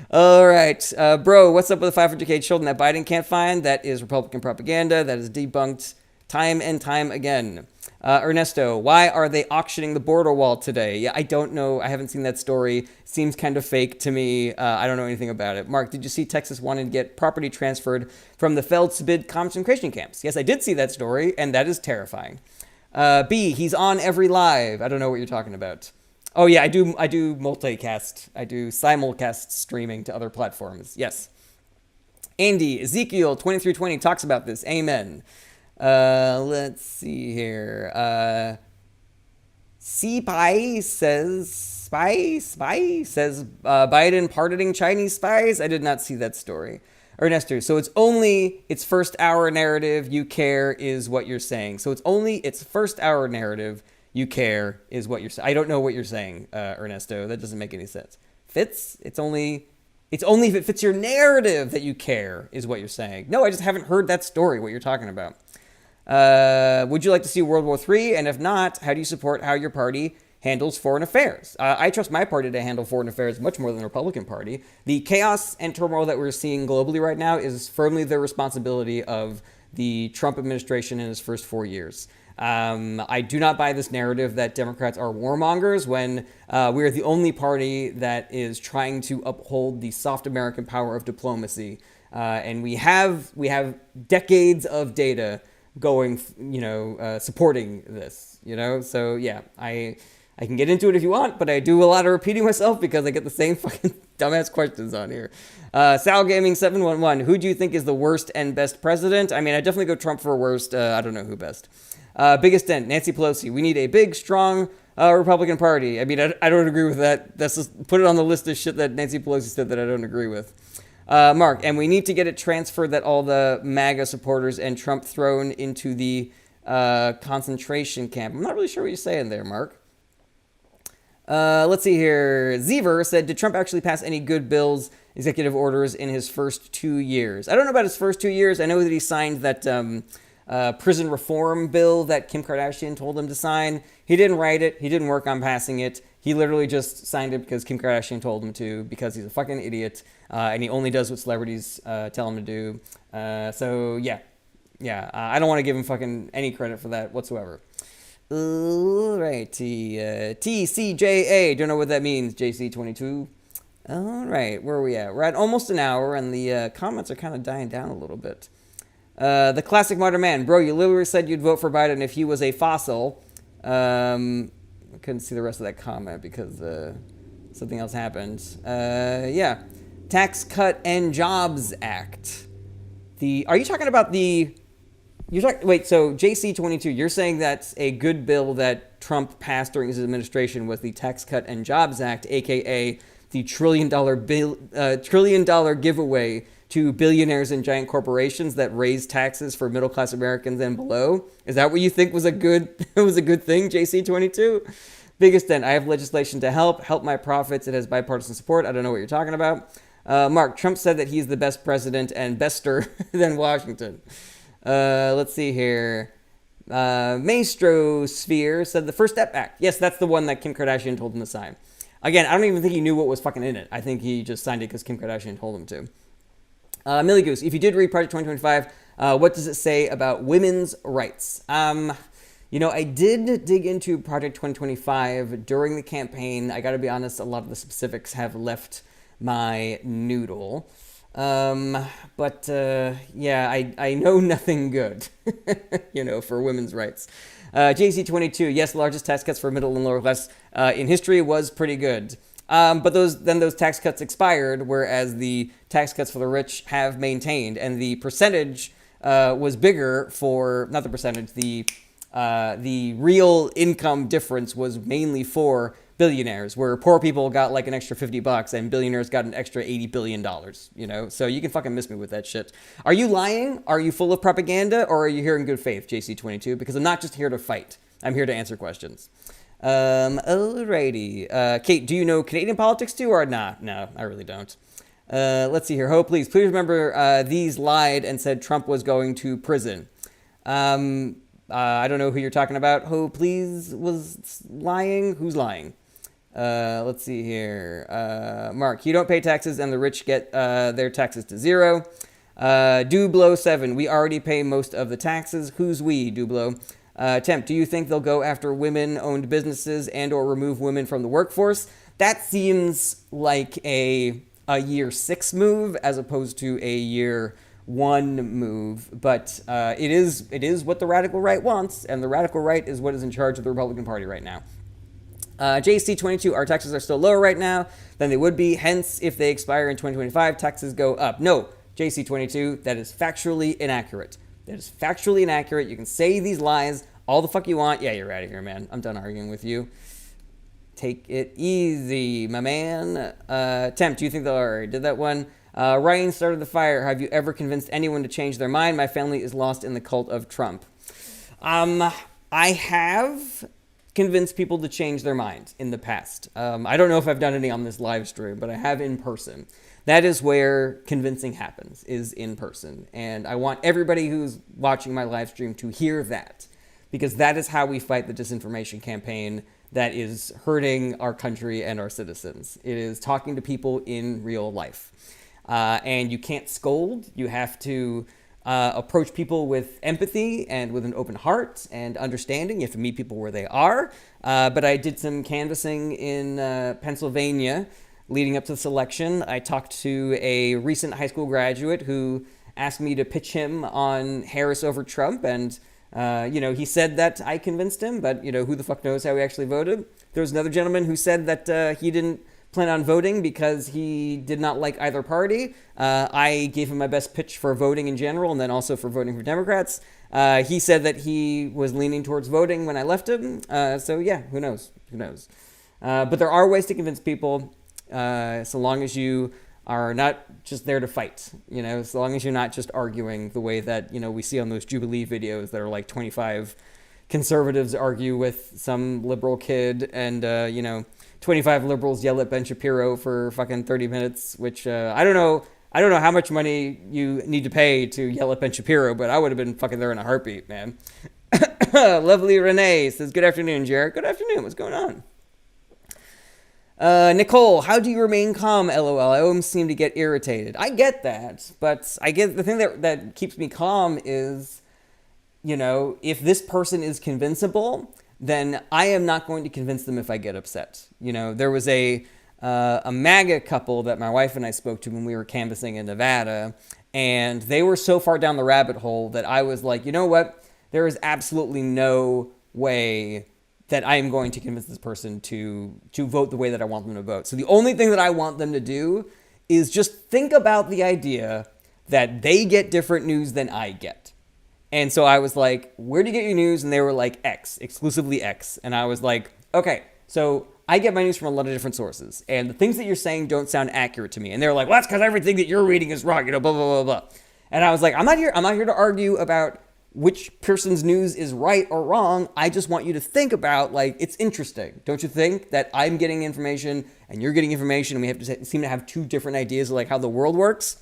All right, bro, what's up with the 500K children that Biden can't find? That is Republican propaganda. That is debunked time and time again. Ernesto, why are they auctioning the border wall today? Yeah, I don't know. I haven't seen that story. Seems kind of fake to me. I don't know anything about it. Mark, did you see Texas wanted to get property transferred from the failed-to-bid concentration camps? Yes, I did see that story, and that is terrifying. B, he's on every live. I don't know what you're talking about. Oh, yeah, I do multicast. I do simulcast streaming to other platforms. Yes. Andy, Ezekiel 2320 talks about this. Amen. Let's see here. Spy says Biden pardoning Chinese spies. I did not see that story. Ernesto, so it's only its first hour narrative you care is what you're saying. So it's only its first hour narrative you care is what you're saying. I don't know what you're saying, Ernesto. That doesn't make any sense. Fits? It's only if it fits your narrative that you care is what you're saying. No, I just haven't heard that story, what you're talking about. Would you like to see World War III? And if not, how do you support how your party handles foreign affairs? I trust my party to handle foreign affairs much more than the Republican Party. The chaos and turmoil that we're seeing globally right now is firmly the responsibility of the Trump administration in his first 4 years. I do not buy this narrative that Democrats are warmongers when we are the only party that is trying to uphold the soft American power of diplomacy. And we have decades of data going, supporting this, So yeah, I can get into it if you want, but I do a lot of repeating myself because I get the same fucking dumbass questions on here. Sal Gaming 711, who do you think is the worst and best president? I mean, I definitely go Trump for worst. I don't know who best. Biggest dent, Nancy Pelosi. We need a big, strong Republican Party. I mean, I don't agree with that. That's just put it on the list of shit that Nancy Pelosi said that I don't agree with. Mark, and we need to get it transferred that all the MAGA supporters and Trump thrown into the concentration camp. I'm not really sure what you're saying there, Mark. Let's see here. Zever said, did Trump actually pass any good bills, executive orders in his first 2 years? I don't know about his first 2 years. I know that he signed that prison reform bill that Kim Kardashian told him to sign. He didn't write it. He didn't work on passing it. He literally just signed it because Kim Kardashian told him to, because he's a fucking idiot, and he only does what celebrities tell him to do. So, yeah. I don't want to give him fucking any credit for that whatsoever. Alrighty, TCJA, don't know what that means, JC22. Alright, where are we at? We're at almost an hour, and the comments are kind of dying down a little bit. The classic modern man, bro, you literally said you'd vote for Biden if he was a fossil. I couldn't see the rest of that comment because something else happened. Yeah, Tax Cut and Jobs Act. Are you talking about the... Wait, so JC22, you're saying that a good bill that Trump passed during his administration was the Tax Cut and Jobs Act, aka the $1 trillion giveaway to billionaires and giant corporations that raise taxes for middle class Americans and below? Is that what you think was a good thing, JC22? Biggest dent, I have legislation to help my profits. It has bipartisan support. I don't know what you're talking about. Mark, Trump said that he's the best president and bester than Washington. Let's see here. Maestro Sphere said the First Step Act. Yes, that's the one that Kim Kardashian told him to sign. Again, I don't even think he knew what was fucking in it. I think he just signed it because Kim Kardashian told him to. Millie Goose, if you did read Project 2025, what does it say about women's rights? I did dig into Project 2025 during the campaign. I gotta be honest, a lot of the specifics have left my noodle. I know nothing good, for women's rights. JC22, yes, largest tax cuts for middle and lower class in history was pretty good. But those tax cuts expired, whereas the tax cuts for the rich have maintained, and the percentage was bigger for, not the percentage, the real income difference was mainly for billionaires, where poor people got like an extra $50 and billionaires got an extra $80 billion, so you can fucking miss me with that shit. Are you lying? Are you full of propaganda, or are you here in good faith, JC22? Because I'm not just here to fight. I'm here to answer questions. Alrighty. Kate, do you know Canadian politics too, or not? No, I really don't. Let's see here. Ho, please remember these lied and said Trump was going to prison. I don't know who you're talking about. Ho, please was lying. Who's lying? Let's see here. Mark, you don't pay taxes and the rich get their taxes to zero. Dublo7, we already pay most of the taxes. Who's we, Dublo? Temp, do you think they'll go after women-owned businesses and or remove women from the workforce? That seems like a year 6 move as opposed to a year 1 move, but it is what the radical right wants, and the radical right is what is in charge of the Republican Party right now. JC22, our taxes are still lower right now than they would be. Hence, if they expire in 2025, taxes go up. No, JC22, that is factually inaccurate. That is factually inaccurate. You can say these lies all the fuck you want. Yeah, you're out of here, man. I'm done arguing with you. Take it easy, my man. Temp, do you think they'll already did that one? Ryan started the fire. Have you ever convinced anyone to change their mind? My family is lost in the cult of Trump. I have convinced people to change their mind in the past. I don't know if I've done any on this live stream, but I have in person. That is where convincing happens, is in person. And I want everybody who's watching my live stream to hear that, because that is how we fight the disinformation campaign that is hurting our country and our citizens. It is talking to people in real life. And you can't scold. You have to approach people with empathy and with an open heart and understanding. You have to meet people where they are. But I did some canvassing in Pennsylvania leading up to the selection. I talked to a recent high school graduate who asked me to pitch him on Harris over Trump, and he said that I convinced him, but who the fuck knows how he actually voted. There was another gentleman who said that he didn't plan on voting because he did not like either party. I gave him my best pitch for voting in general and then also for voting for Democrats. He said that he was leaning towards voting when I left him. So yeah, who knows? Who knows? But there are ways to convince people, so long as you are not just there to fight, so long as you're not just arguing the way that, we see on those Jubilee videos that are like 25 conservatives argue with some liberal kid and, 25 liberals yell at Ben Shapiro for fucking 30 minutes, which I don't know how much money you need to pay to yell at Ben Shapiro, but I would have been fucking there in a heartbeat, man. Lovely Renee says, good afternoon, Jared. Good afternoon. What's going on? Nicole, how do you remain calm? LOL. I always seem to get irritated. I get that, but I get the thing that keeps me calm is, if this person is convincible, then I am not going to convince them if I get upset. There was a MAGA couple that my wife and I spoke to when we were canvassing in Nevada, and they were so far down the rabbit hole that I was like, you know what? There is absolutely no way that I am going to convince this person to vote the way that I want them to vote. So the only thing that I want them to do is just think about the idea that they get different news than I get. And so I was like, where do you get your news? And they were like, X, exclusively X. And I was like, okay, so I get my news from a lot of different sources. And the things that you're saying don't sound accurate to me. And they were like, well, that's because everything that you're reading is wrong, blah, blah, blah, blah. And I was like, I'm not here to argue about which person's news is right or wrong. I just want you to think about, it's interesting. Don't you think that I'm getting information and you're getting information and we have to seem to have two different ideas of how the world works?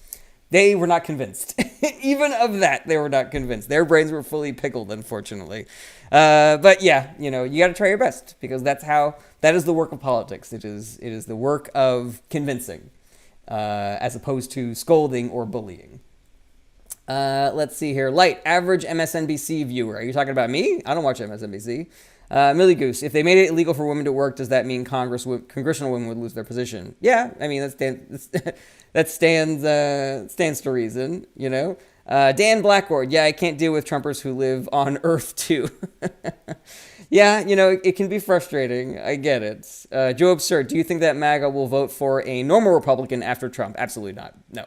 They were not convinced. Even of that, they were not convinced. Their brains were fully pickled, unfortunately. But yeah, you got to try your best because that is the work of politics. It is the work of convincing as opposed to scolding or bullying. Let's see here. Light, average MSNBC viewer. Are you talking about me? I don't watch MSNBC. Millie Goose, if they made it illegal for women to work, does that mean congressional women would lose their position? Yeah, I mean, that stands to reason, Dan Blackboard, yeah, I can't deal with Trumpers who live on Earth too. Yeah, it can be frustrating. I get it. Joe Absurd, do you think that MAGA will vote for a normal Republican after Trump? Absolutely not. No.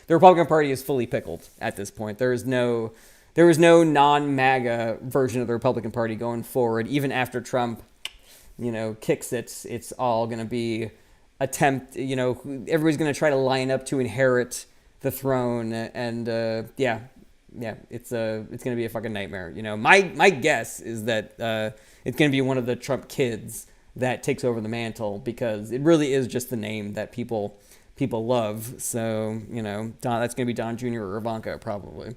The Republican Party is fully pickled at this point. There is no non-MAGA version of the Republican Party going forward. Even after Trump, kicks it, it's all going to be everybody's going to try to line up to inherit the throne. And it's going to be a fucking nightmare. My guess is that it's going to be one of the Trump kids that takes over the mantle because it really is just the name that people love. So, that's going to be Don Jr. or Ivanka probably.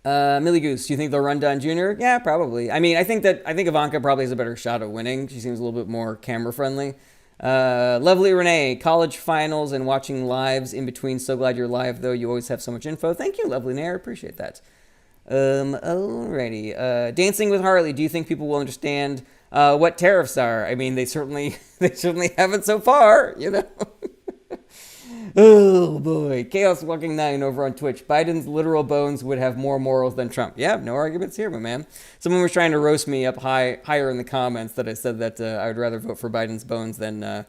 Millie Goose, do you think they'll run Don Jr.? Yeah, probably. I mean, I think Ivanka probably has a better shot at winning. She seems a little bit more camera friendly. Lovely Renee, college finals and watching lives in between. So glad you're live, though. You always have so much info. Thank you, Lovely Renee. I appreciate that. Alrighty. Dancing with Harley, do you think people will understand what tariffs are? I mean, they certainly haven't so far, Oh boy. Chaos Walking 9 over on Twitch. Biden's literal bones would have more morals than Trump. Yeah, no arguments here, my man. Someone was trying to roast me up higher in the comments that I said that I would rather vote for Biden's bones than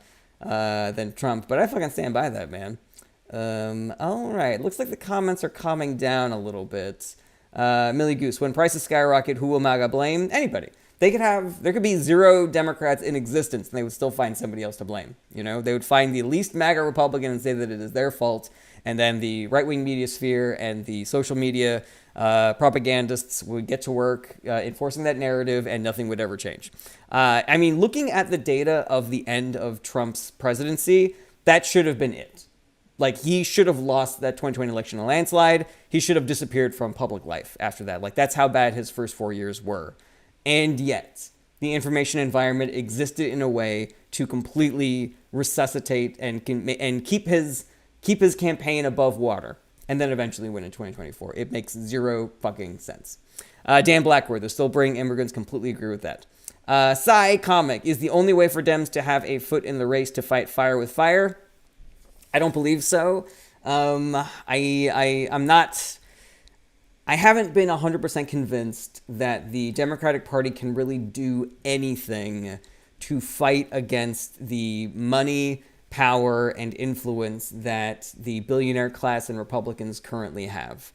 Trump. But I fucking stand by that, man. All right. Looks like the comments are calming down a little bit. Millie Goose. When prices skyrocket, who will MAGA blame? Anybody. There could be 0 Democrats in existence and they would still find somebody else to blame. They would find the least MAGA Republican and say that it is their fault. And then the right-wing media sphere and the social media propagandists would get to work enforcing that narrative and nothing would ever change. I mean, looking at the data of the end of Trump's presidency, that should have been it. He should have lost that 2020 election in a landslide. He should have disappeared from public life after that. That's how bad his first 4 years were. And yet, the information environment existed in a way to completely resuscitate and keep his campaign above water. and then eventually win in 2024. It makes zero fucking sense. Dan Blackwood, they'll still bring immigrants. Completely agree with that. Psy Comic, is the only way for Dems to have a foot in the race to fight fire with fire? I don't believe so. I'm not... I haven't been 100% convinced that the Democratic Party can really do anything to fight against the money, power, and influence that the billionaire class and Republicans currently have.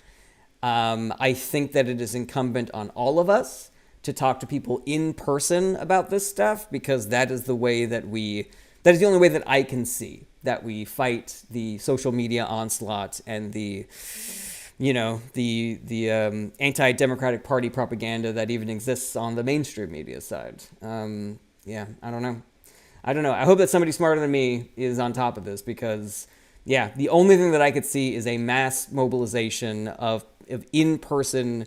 I think that it is incumbent on all of us to talk to people in person about this stuff, because that is the way that that is the only way that I can see that we fight the social media onslaught and the anti-Democratic Party propaganda that even exists on the mainstream media side. I don't know. I hope that somebody smarter than me is on top of this, because, the only thing that I could see is a mass mobilization of in-person,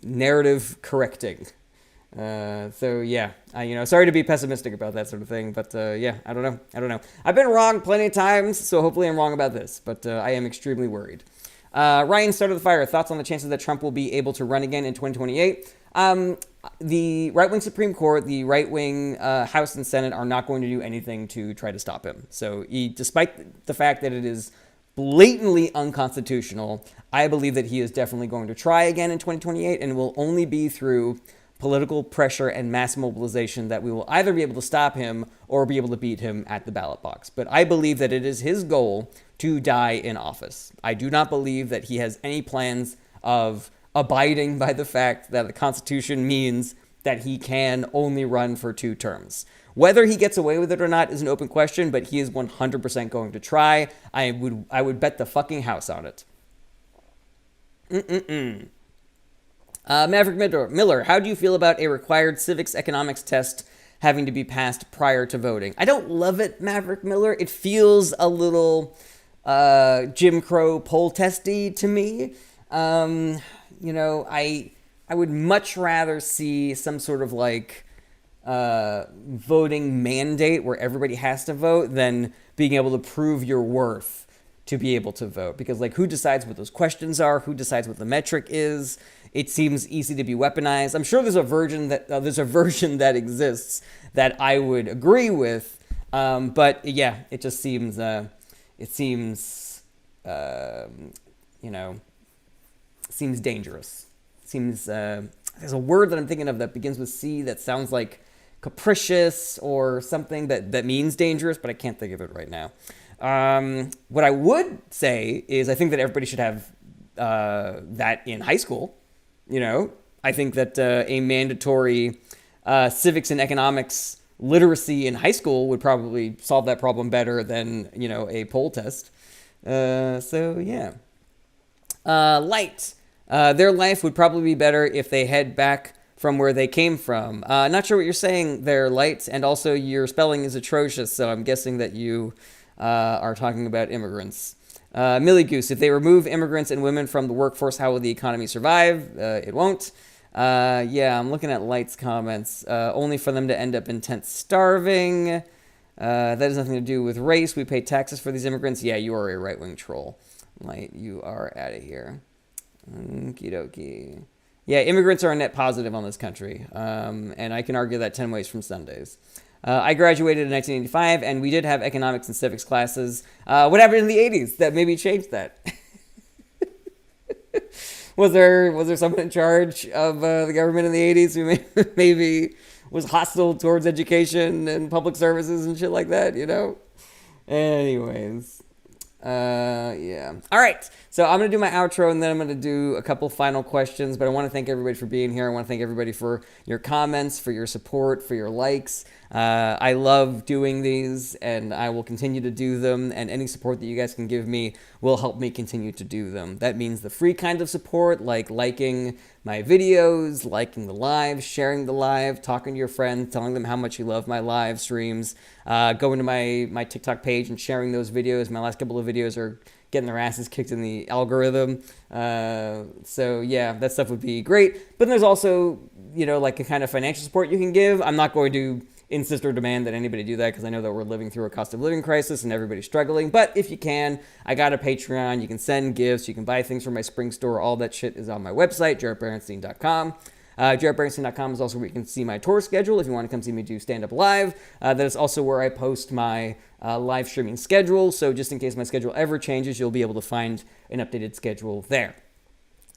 narrative correcting. Sorry to be pessimistic about that sort of thing, but I don't know. I've been wrong plenty of times, so hopefully I'm wrong about this, but I am extremely worried. Ryan started the fire. Thoughts on the chances that Trump will be able to run again in 2028? The right-wing Supreme Court, the right-wing House and Senate are not going to do anything to try to stop him. So despite the fact that it is blatantly unconstitutional, I believe that he is definitely going to try again in 2028, and it will only be through political pressure and mass mobilization that we will either be able to stop him or be able to beat him at the ballot box. But I believe that it is his goal to die in office. I do not believe that he has any plans of abiding by the fact that the Constitution means that he can only run for 2 terms. Whether he gets away with it or not is an open question, but he is 100% going to try. I would bet the fucking house on it. Maverick Miller, how do you feel about a required civics economics test having to be passed prior to voting? I don't love it, Maverick Miller. It feels a little Jim Crow poll testy to me. I would much rather see some sort of voting mandate where everybody has to vote than being able to prove your worth to be able to vote. Because who decides what those questions are? Who decides what the metric is? It seems easy to be weaponized. I'm sure there's a version that exists that I would agree with, but it just seems seems dangerous. Seems there's a word that I'm thinking of that begins with C that sounds like capricious or something that means dangerous, but I can't think of it right now. What I would say is I think that everybody should have that in high school. I think that a mandatory civics and economics literacy in high school would probably solve that problem better than, a poll test. Light. Their life would probably be better if they head back from where they came from. Not sure what you're saying there, Light, and also your spelling is atrocious, so I'm guessing that you are talking about immigrants. Millie Goose, if they remove immigrants and women from the workforce, how will the economy survive? It won't. I'm looking at Light's comments. Only for them to end up in tents starving. That has nothing to do with race. We pay taxes for these immigrants. Yeah, you are a right-wing troll. Light, you are out of here. Okie dokie. Yeah, immigrants are a net positive on this country. And I can argue that 10 ways from Sundays. I graduated in 1985, and we did have economics and civics classes. What happened in the 80s that maybe changed that? Was there someone in charge of the government in the 80s who maybe was hostile towards education and public services and shit like that, Anyways. All right. So I'm going to do my outro, and then I'm going to do a couple final questions, but I want to thank everybody for being here. I want to thank everybody for your comments, for your support, for your likes. I love doing these, and I will continue to do them, and any support that you guys can give me will help me continue to do them. That means the free kind of support, like liking my videos, liking the live, sharing the live, talking to your friends, telling them how much you love my live streams, going to my TikTok page and sharing those videos. My last couple of videos are getting their asses kicked in the algorithm. That stuff would be great. But there's also, a kind of financial support you can give. I'm not going to insist or demand that anybody do that because I know that we're living through a cost of living crisis and everybody's struggling. But if you can, I got a Patreon. You can send gifts. You can buy things from my spring store. All that shit is on my website, jaredberenstein.com. JaredBerenstein.com is also where you can see my tour schedule if you want to come see me do stand-up live. That is also where I post my live streaming schedule. So just in case my schedule ever changes, you'll be able to find an updated schedule there.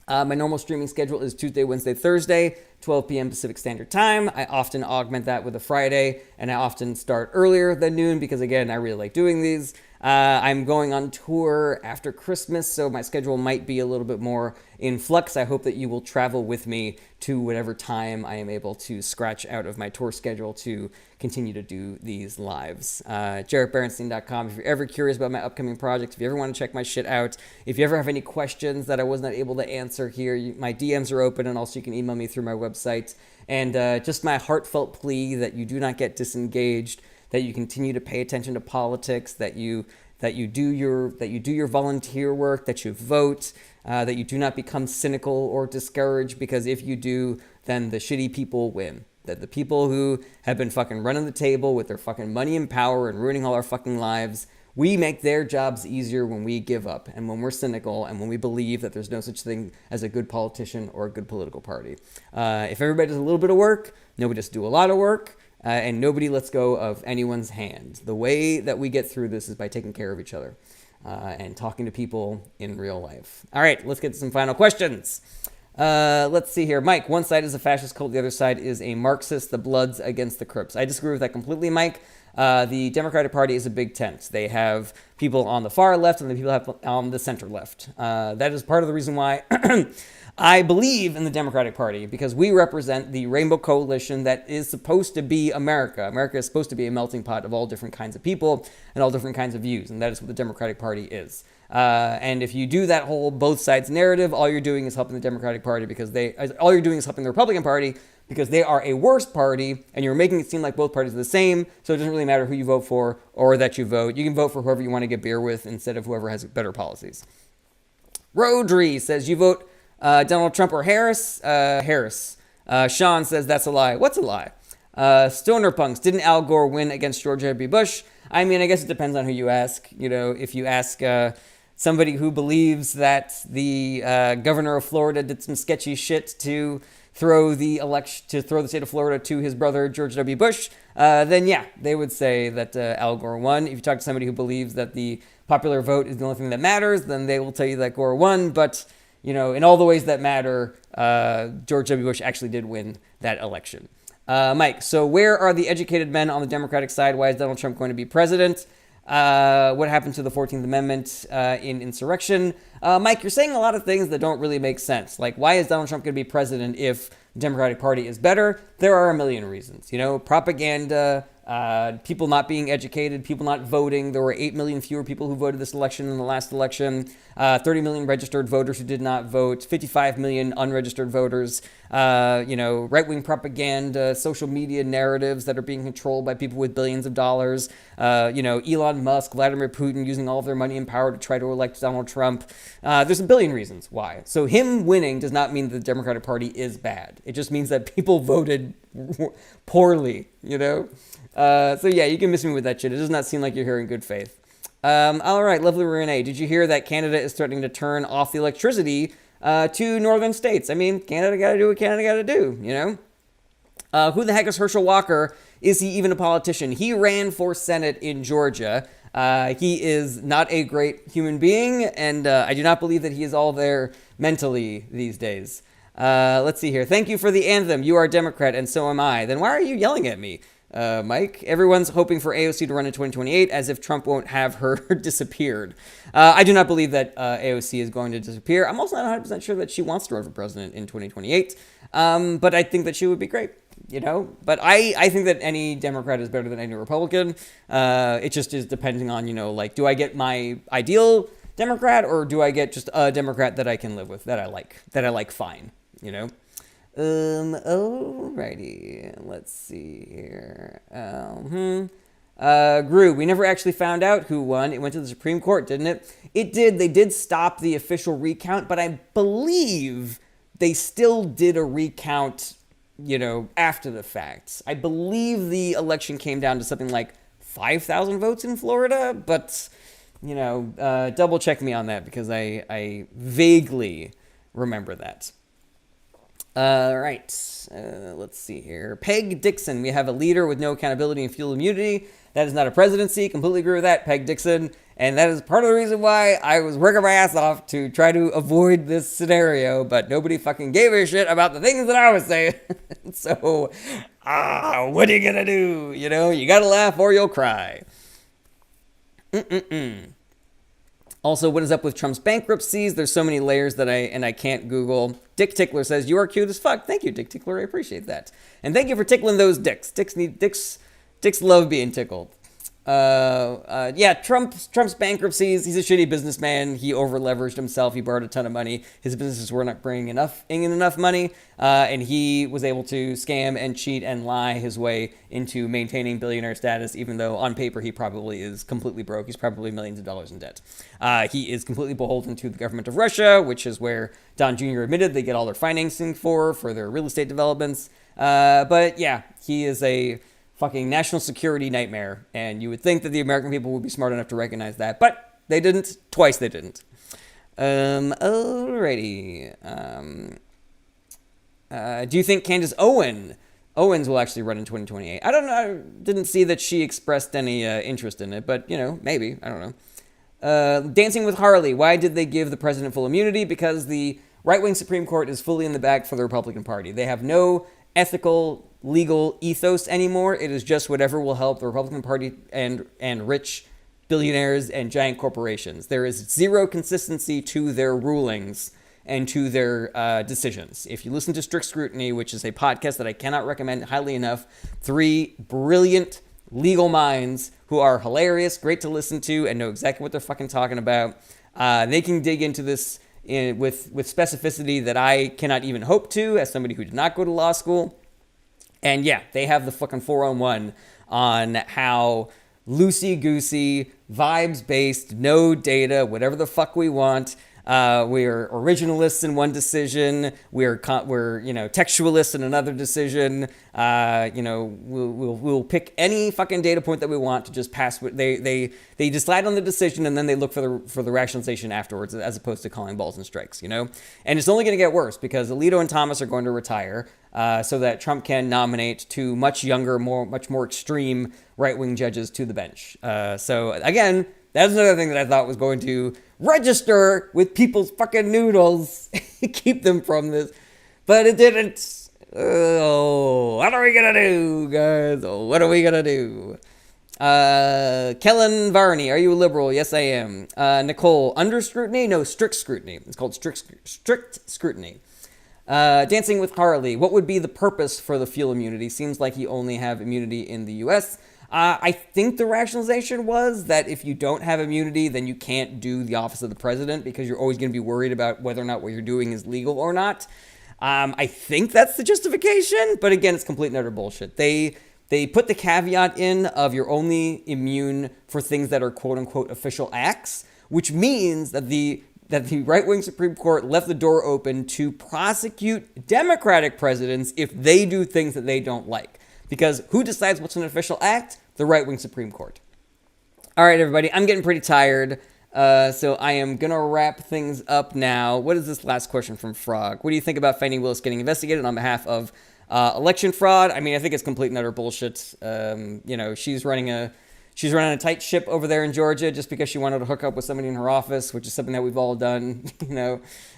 My normal streaming schedule is Tuesday, Wednesday, Thursday, 12 p.m. Pacific Standard Time. I often augment that with a Friday, and I often start earlier than noon because, again, I really like doing these. I'm going on tour after Christmas, so my schedule might be a little bit more in flux. I hope that you will travel with me to whatever time I am able to scratch out of my tour schedule to continue to do these lives. JaredBerenstein.com. If you're ever curious about my upcoming projects, if you ever want to check my shit out, if you ever have any questions that I was not able to answer here, my DMs are open, and also you can email me through my website. And just my heartfelt plea that you do not get disengaged, that you continue to pay attention to politics, that you do your volunteer work, that you vote, that you do not become cynical or discouraged, because if you do, then the shitty people win. That the people who have been fucking running the table with their fucking money and power and ruining all our fucking lives, we make their jobs easier when we give up and when we're cynical and when we believe that there's no such thing as a good politician or a good political party. If everybody does a little bit of work, nobody has to do a lot of work. And nobody lets go of anyone's hand. The way that we get through this is by taking care of each other and talking to people in real life. All right, let's get to some final questions. Let's see here. Mike, one side is a fascist cult, the other side is a Marxist, the Bloods against the Crips. I disagree with that completely, Mike. The Democratic Party is a big tent. They have people on the far left and the people on the center left. That is part of the reason why I believe in the Democratic Party, because we represent the Rainbow Coalition that is supposed to be America. America is supposed to be a melting pot of all different kinds of people and all different kinds of views, and that is what the Democratic Party is. And if you do that whole both sides narrative, all you're doing is helping the Democratic Party all you're doing is helping the Republican Party because they are a worse party, and you're making it seem like both parties are the same, so it doesn't really matter who you vote for or that you vote. You can vote for whoever you want to get beer with instead of whoever has better policies. Rodri says, you vote Donald Trump or Harris? Harris. Sean says, that's a lie. What's a lie? Stoner Punks, didn't Al Gore win against George W. Bush? I mean, I guess it depends on who you ask. You know, if you ask somebody who believes that the governor of Florida did some sketchy shit to throw the state of Florida to his brother George W. Bush, then yeah, they would say that Al Gore won. If you talk to somebody who believes that the popular vote is the only thing that matters, then they will tell you that Gore won. But you know, in all the ways that matter, George W. Bush actually did win that election. Mike, so where are the educated men on the Democratic side? Why is Donald Trump going to be president? What happened to the 14th Amendment in insurrection? Mike, you're saying a lot of things that don't really make sense. Like, why is Donald Trump going to be president if the Democratic Party is better? There are a million reasons. You know, propaganda, people not being educated, people not voting. There were 8 million fewer people who voted this election than the last election. 30 million registered voters who did not vote. 55 million unregistered voters. Right-wing propaganda, social media narratives that are being controlled by people with billions of dollars. Elon Musk, Vladimir Putin using all of their money and power to try to elect Donald Trump. There's a billion reasons why. So him winning does not mean that the Democratic Party is bad. It just means that people voted poorly, you know? So yeah, you can miss me with that shit. It does not seem like you're here in good faith. All right, lovely Renee. Did you hear that Canada is threatening to turn off the electricity to northern states? I mean, Canada got to do what Canada got to do, you know? Who the heck is Herschel Walker? Is he even a politician? He ran for Senate in Georgia. He is not a great human being, and I do not believe that he is all there mentally these days. Let's see here. Thank you for the anthem. You are a Democrat, and so am I. Then why are you yelling at me? Mike, everyone's hoping for AOC to run in 2028 as if Trump won't have her disappeared. I do not believe that AOC is going to disappear. I'm also not 100% sure that she wants to run for president in 2028. But I think that she would be great, you know? But I think that any Democrat is better than any Republican. It just is depending on, do I get my ideal Democrat or do I get just a Democrat that I can live with, that I like fine, you know? Alrighty, let's see here. Gru, we never actually found out who won. It went to the Supreme Court, didn't it? It did. They did stop the official recount, but I believe they still did a recount after the fact. I believe the election came down to something like 5,000 votes in Florida, but, double check me on that because I vaguely remember that. Right. Let's see here. Peg Dixon. We have a leader with no accountability and fuel immunity. That is not a presidency. Completely agree with that, Peg Dixon. And that is part of the reason why I was working my ass off to try to avoid this scenario, but nobody fucking gave a shit about the things that I was saying. So, what are you gonna do? You gotta laugh or you'll cry. Also, what is up with Trump's bankruptcies? There's so many layers that I can't Google. Dick Tickler says, you are cute as fuck. Thank you, Dick Tickler. I appreciate that. And thank you for tickling those dicks. Dicks love being tickled. Trump's bankruptcies. He's a shitty businessman. He over-leveraged himself. He borrowed a ton of money. His businesses were not bringing in enough money, and he was able to scam and cheat and lie his way into maintaining billionaire status, even though on paper he probably is completely broke. He's probably millions of dollars in debt. He is completely beholden to the government of Russia, which is where Don Jr. admitted they get all their financing for their real estate developments. But yeah, he is a fucking national security nightmare, and you would think that the American people would be smart enough to recognize that, but they didn't. Twice they didn't. Alrighty. Do you think Candace Owens will actually run in 2028? I don't know. I didn't see that she expressed any interest in it, but, maybe. I don't know. Dancing with Harley. Why did they give the president full immunity? Because the right-wing Supreme Court is fully in the bag for the Republican Party. They have no ethical legal ethos anymore. It is just whatever will help the Republican Party and rich billionaires and giant corporations. There is zero consistency to their rulings and to their decisions. If you listen to Strict Scrutiny, which is a podcast that I cannot recommend highly enough, 3 brilliant legal minds who are hilarious, great to listen to, and know exactly what they're fucking talking about. They can dig into this with specificity that I cannot even hope to as somebody who did not go to law school. And yeah, they have the fucking 4-on-1 on how loosey-goosey, vibes-based, no data, whatever the fuck we want. We're originalists in one decision. We're textualists in another decision. We'll pick any fucking data point that we want to just pass. They decide on the decision and then they look for the rationalization afterwards, as opposed to calling balls and strikes. And it's only going to get worse because Alito and Thomas are going to retire, so that Trump can nominate 2 much younger, much more extreme right-wing judges to the bench. So again, that's another thing that I thought was going to register with people's fucking noodles, keep them from this, but it didn't. Oh, what are we gonna do, guys? Oh, what are we gonna do? Kellen Varney, are you a liberal? Yes, I am. Nicole, under scrutiny? No, strict scrutiny. It's called strict scrutiny. Dancing with Harley, what would be the purpose for the fuel immunity? Seems like you only have immunity in the U.S. I think the rationalization was that if you don't have immunity, then you can't do the office of the president because you're always going to be worried about whether or not what you're doing is legal or not. I think that's the justification, but again, it's complete and utter bullshit. They put the caveat in of you're only immune for things that are quote unquote official acts, which means that the right-wing Supreme Court left the door open to prosecute Democratic presidents if they do things that they don't like. Because who decides what's an official act? The right-wing Supreme Court. All right, everybody, I'm getting pretty tired, so I am going to wrap things up now. What is this last question from Frog? What do you think about Fani Willis getting investigated on behalf of election fraud? I mean, I think it's complete and utter bullshit. She's running a tight ship over there in Georgia just because she wanted to hook up with somebody in her office, which is something that we've all done,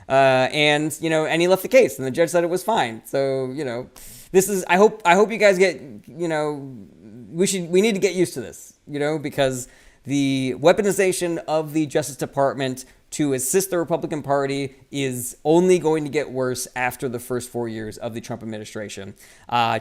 and he left the case and the judge said it was fine. So, this is, I hope you guys get, we need to get used to this, because the weaponization of the Justice Department to assist the Republican Party is only going to get worse after the first 4 years of the Trump administration.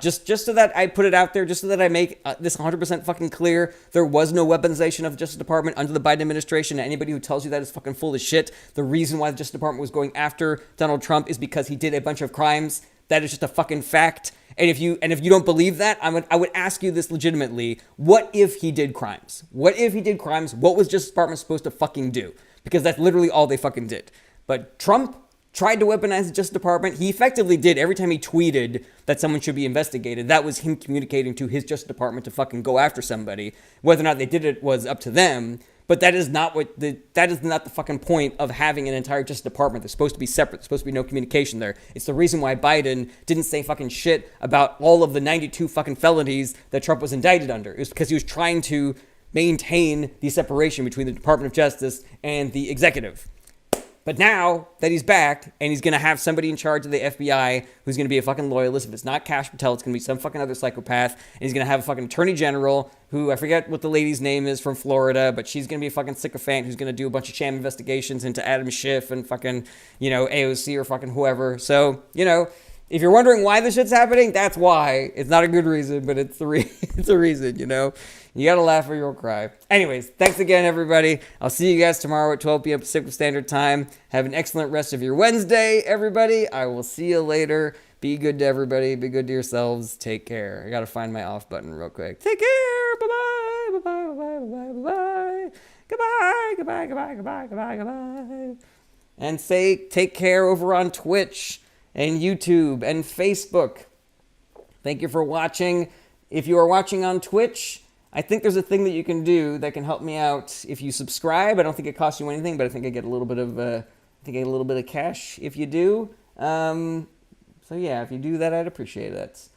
Just so that I put it out there, just so that I make this 100% fucking clear, there was no weaponization of the Justice Department under the Biden administration. And anybody who tells you that is fucking full of shit. The reason why the Justice Department was going after Donald Trump is because he did a bunch of crimes. That is just a fucking fact. And if you don't believe that, I would ask you this legitimately. What if he did crimes? What if he did crimes? What was Justice Department supposed to fucking do? Because that's literally all they fucking did. But Trump tried to weaponize the Justice Department. He effectively did every time he tweeted that someone should be investigated. That was him communicating to his Justice Department to fucking go after somebody. Whether or not they did it was up to them. But that is not the fucking point of having an entire Justice Department. They're supposed to be separate. There's supposed to be no communication there. It's the reason why Biden didn't say fucking shit about all of the 92 fucking felonies that Trump was indicted under. It was because he was trying to maintain the separation between the Department of Justice and the executive. But now that he's back and he's going to have somebody in charge of the FBI who's going to be a fucking loyalist, if it's not Kash Patel, it's going to be some fucking other psychopath. And he's going to have a fucking attorney general who, I forget what the lady's name is from Florida, but she's going to be a fucking sycophant who's going to do a bunch of sham investigations into Adam Schiff and fucking, AOC or fucking whoever. So, if you're wondering why this shit's happening, that's why. It's not a good reason, but it's it's a reason, You gotta laugh or you'll cry. Anyways, thanks again, everybody. I'll see you guys tomorrow at 12 p.m. Pacific Standard Time. Have an excellent rest of your Wednesday, everybody. I will see you later. Be good to everybody. Be good to yourselves. Take care. I gotta find my off button real quick. Take care. Bye-bye. Bye-bye. Bye-bye. Bye-bye. Bye-bye. Goodbye. Goodbye. Goodbye. Goodbye. Goodbye. Goodbye. And say take care over on Twitch and YouTube and Facebook. Thank you for watching. If you are watching on Twitch, I think there's a thing that you can do that can help me out if you subscribe. I don't think it costs you anything, but I think I get a little bit of cash if you do. So yeah, if you do that, I'd appreciate it.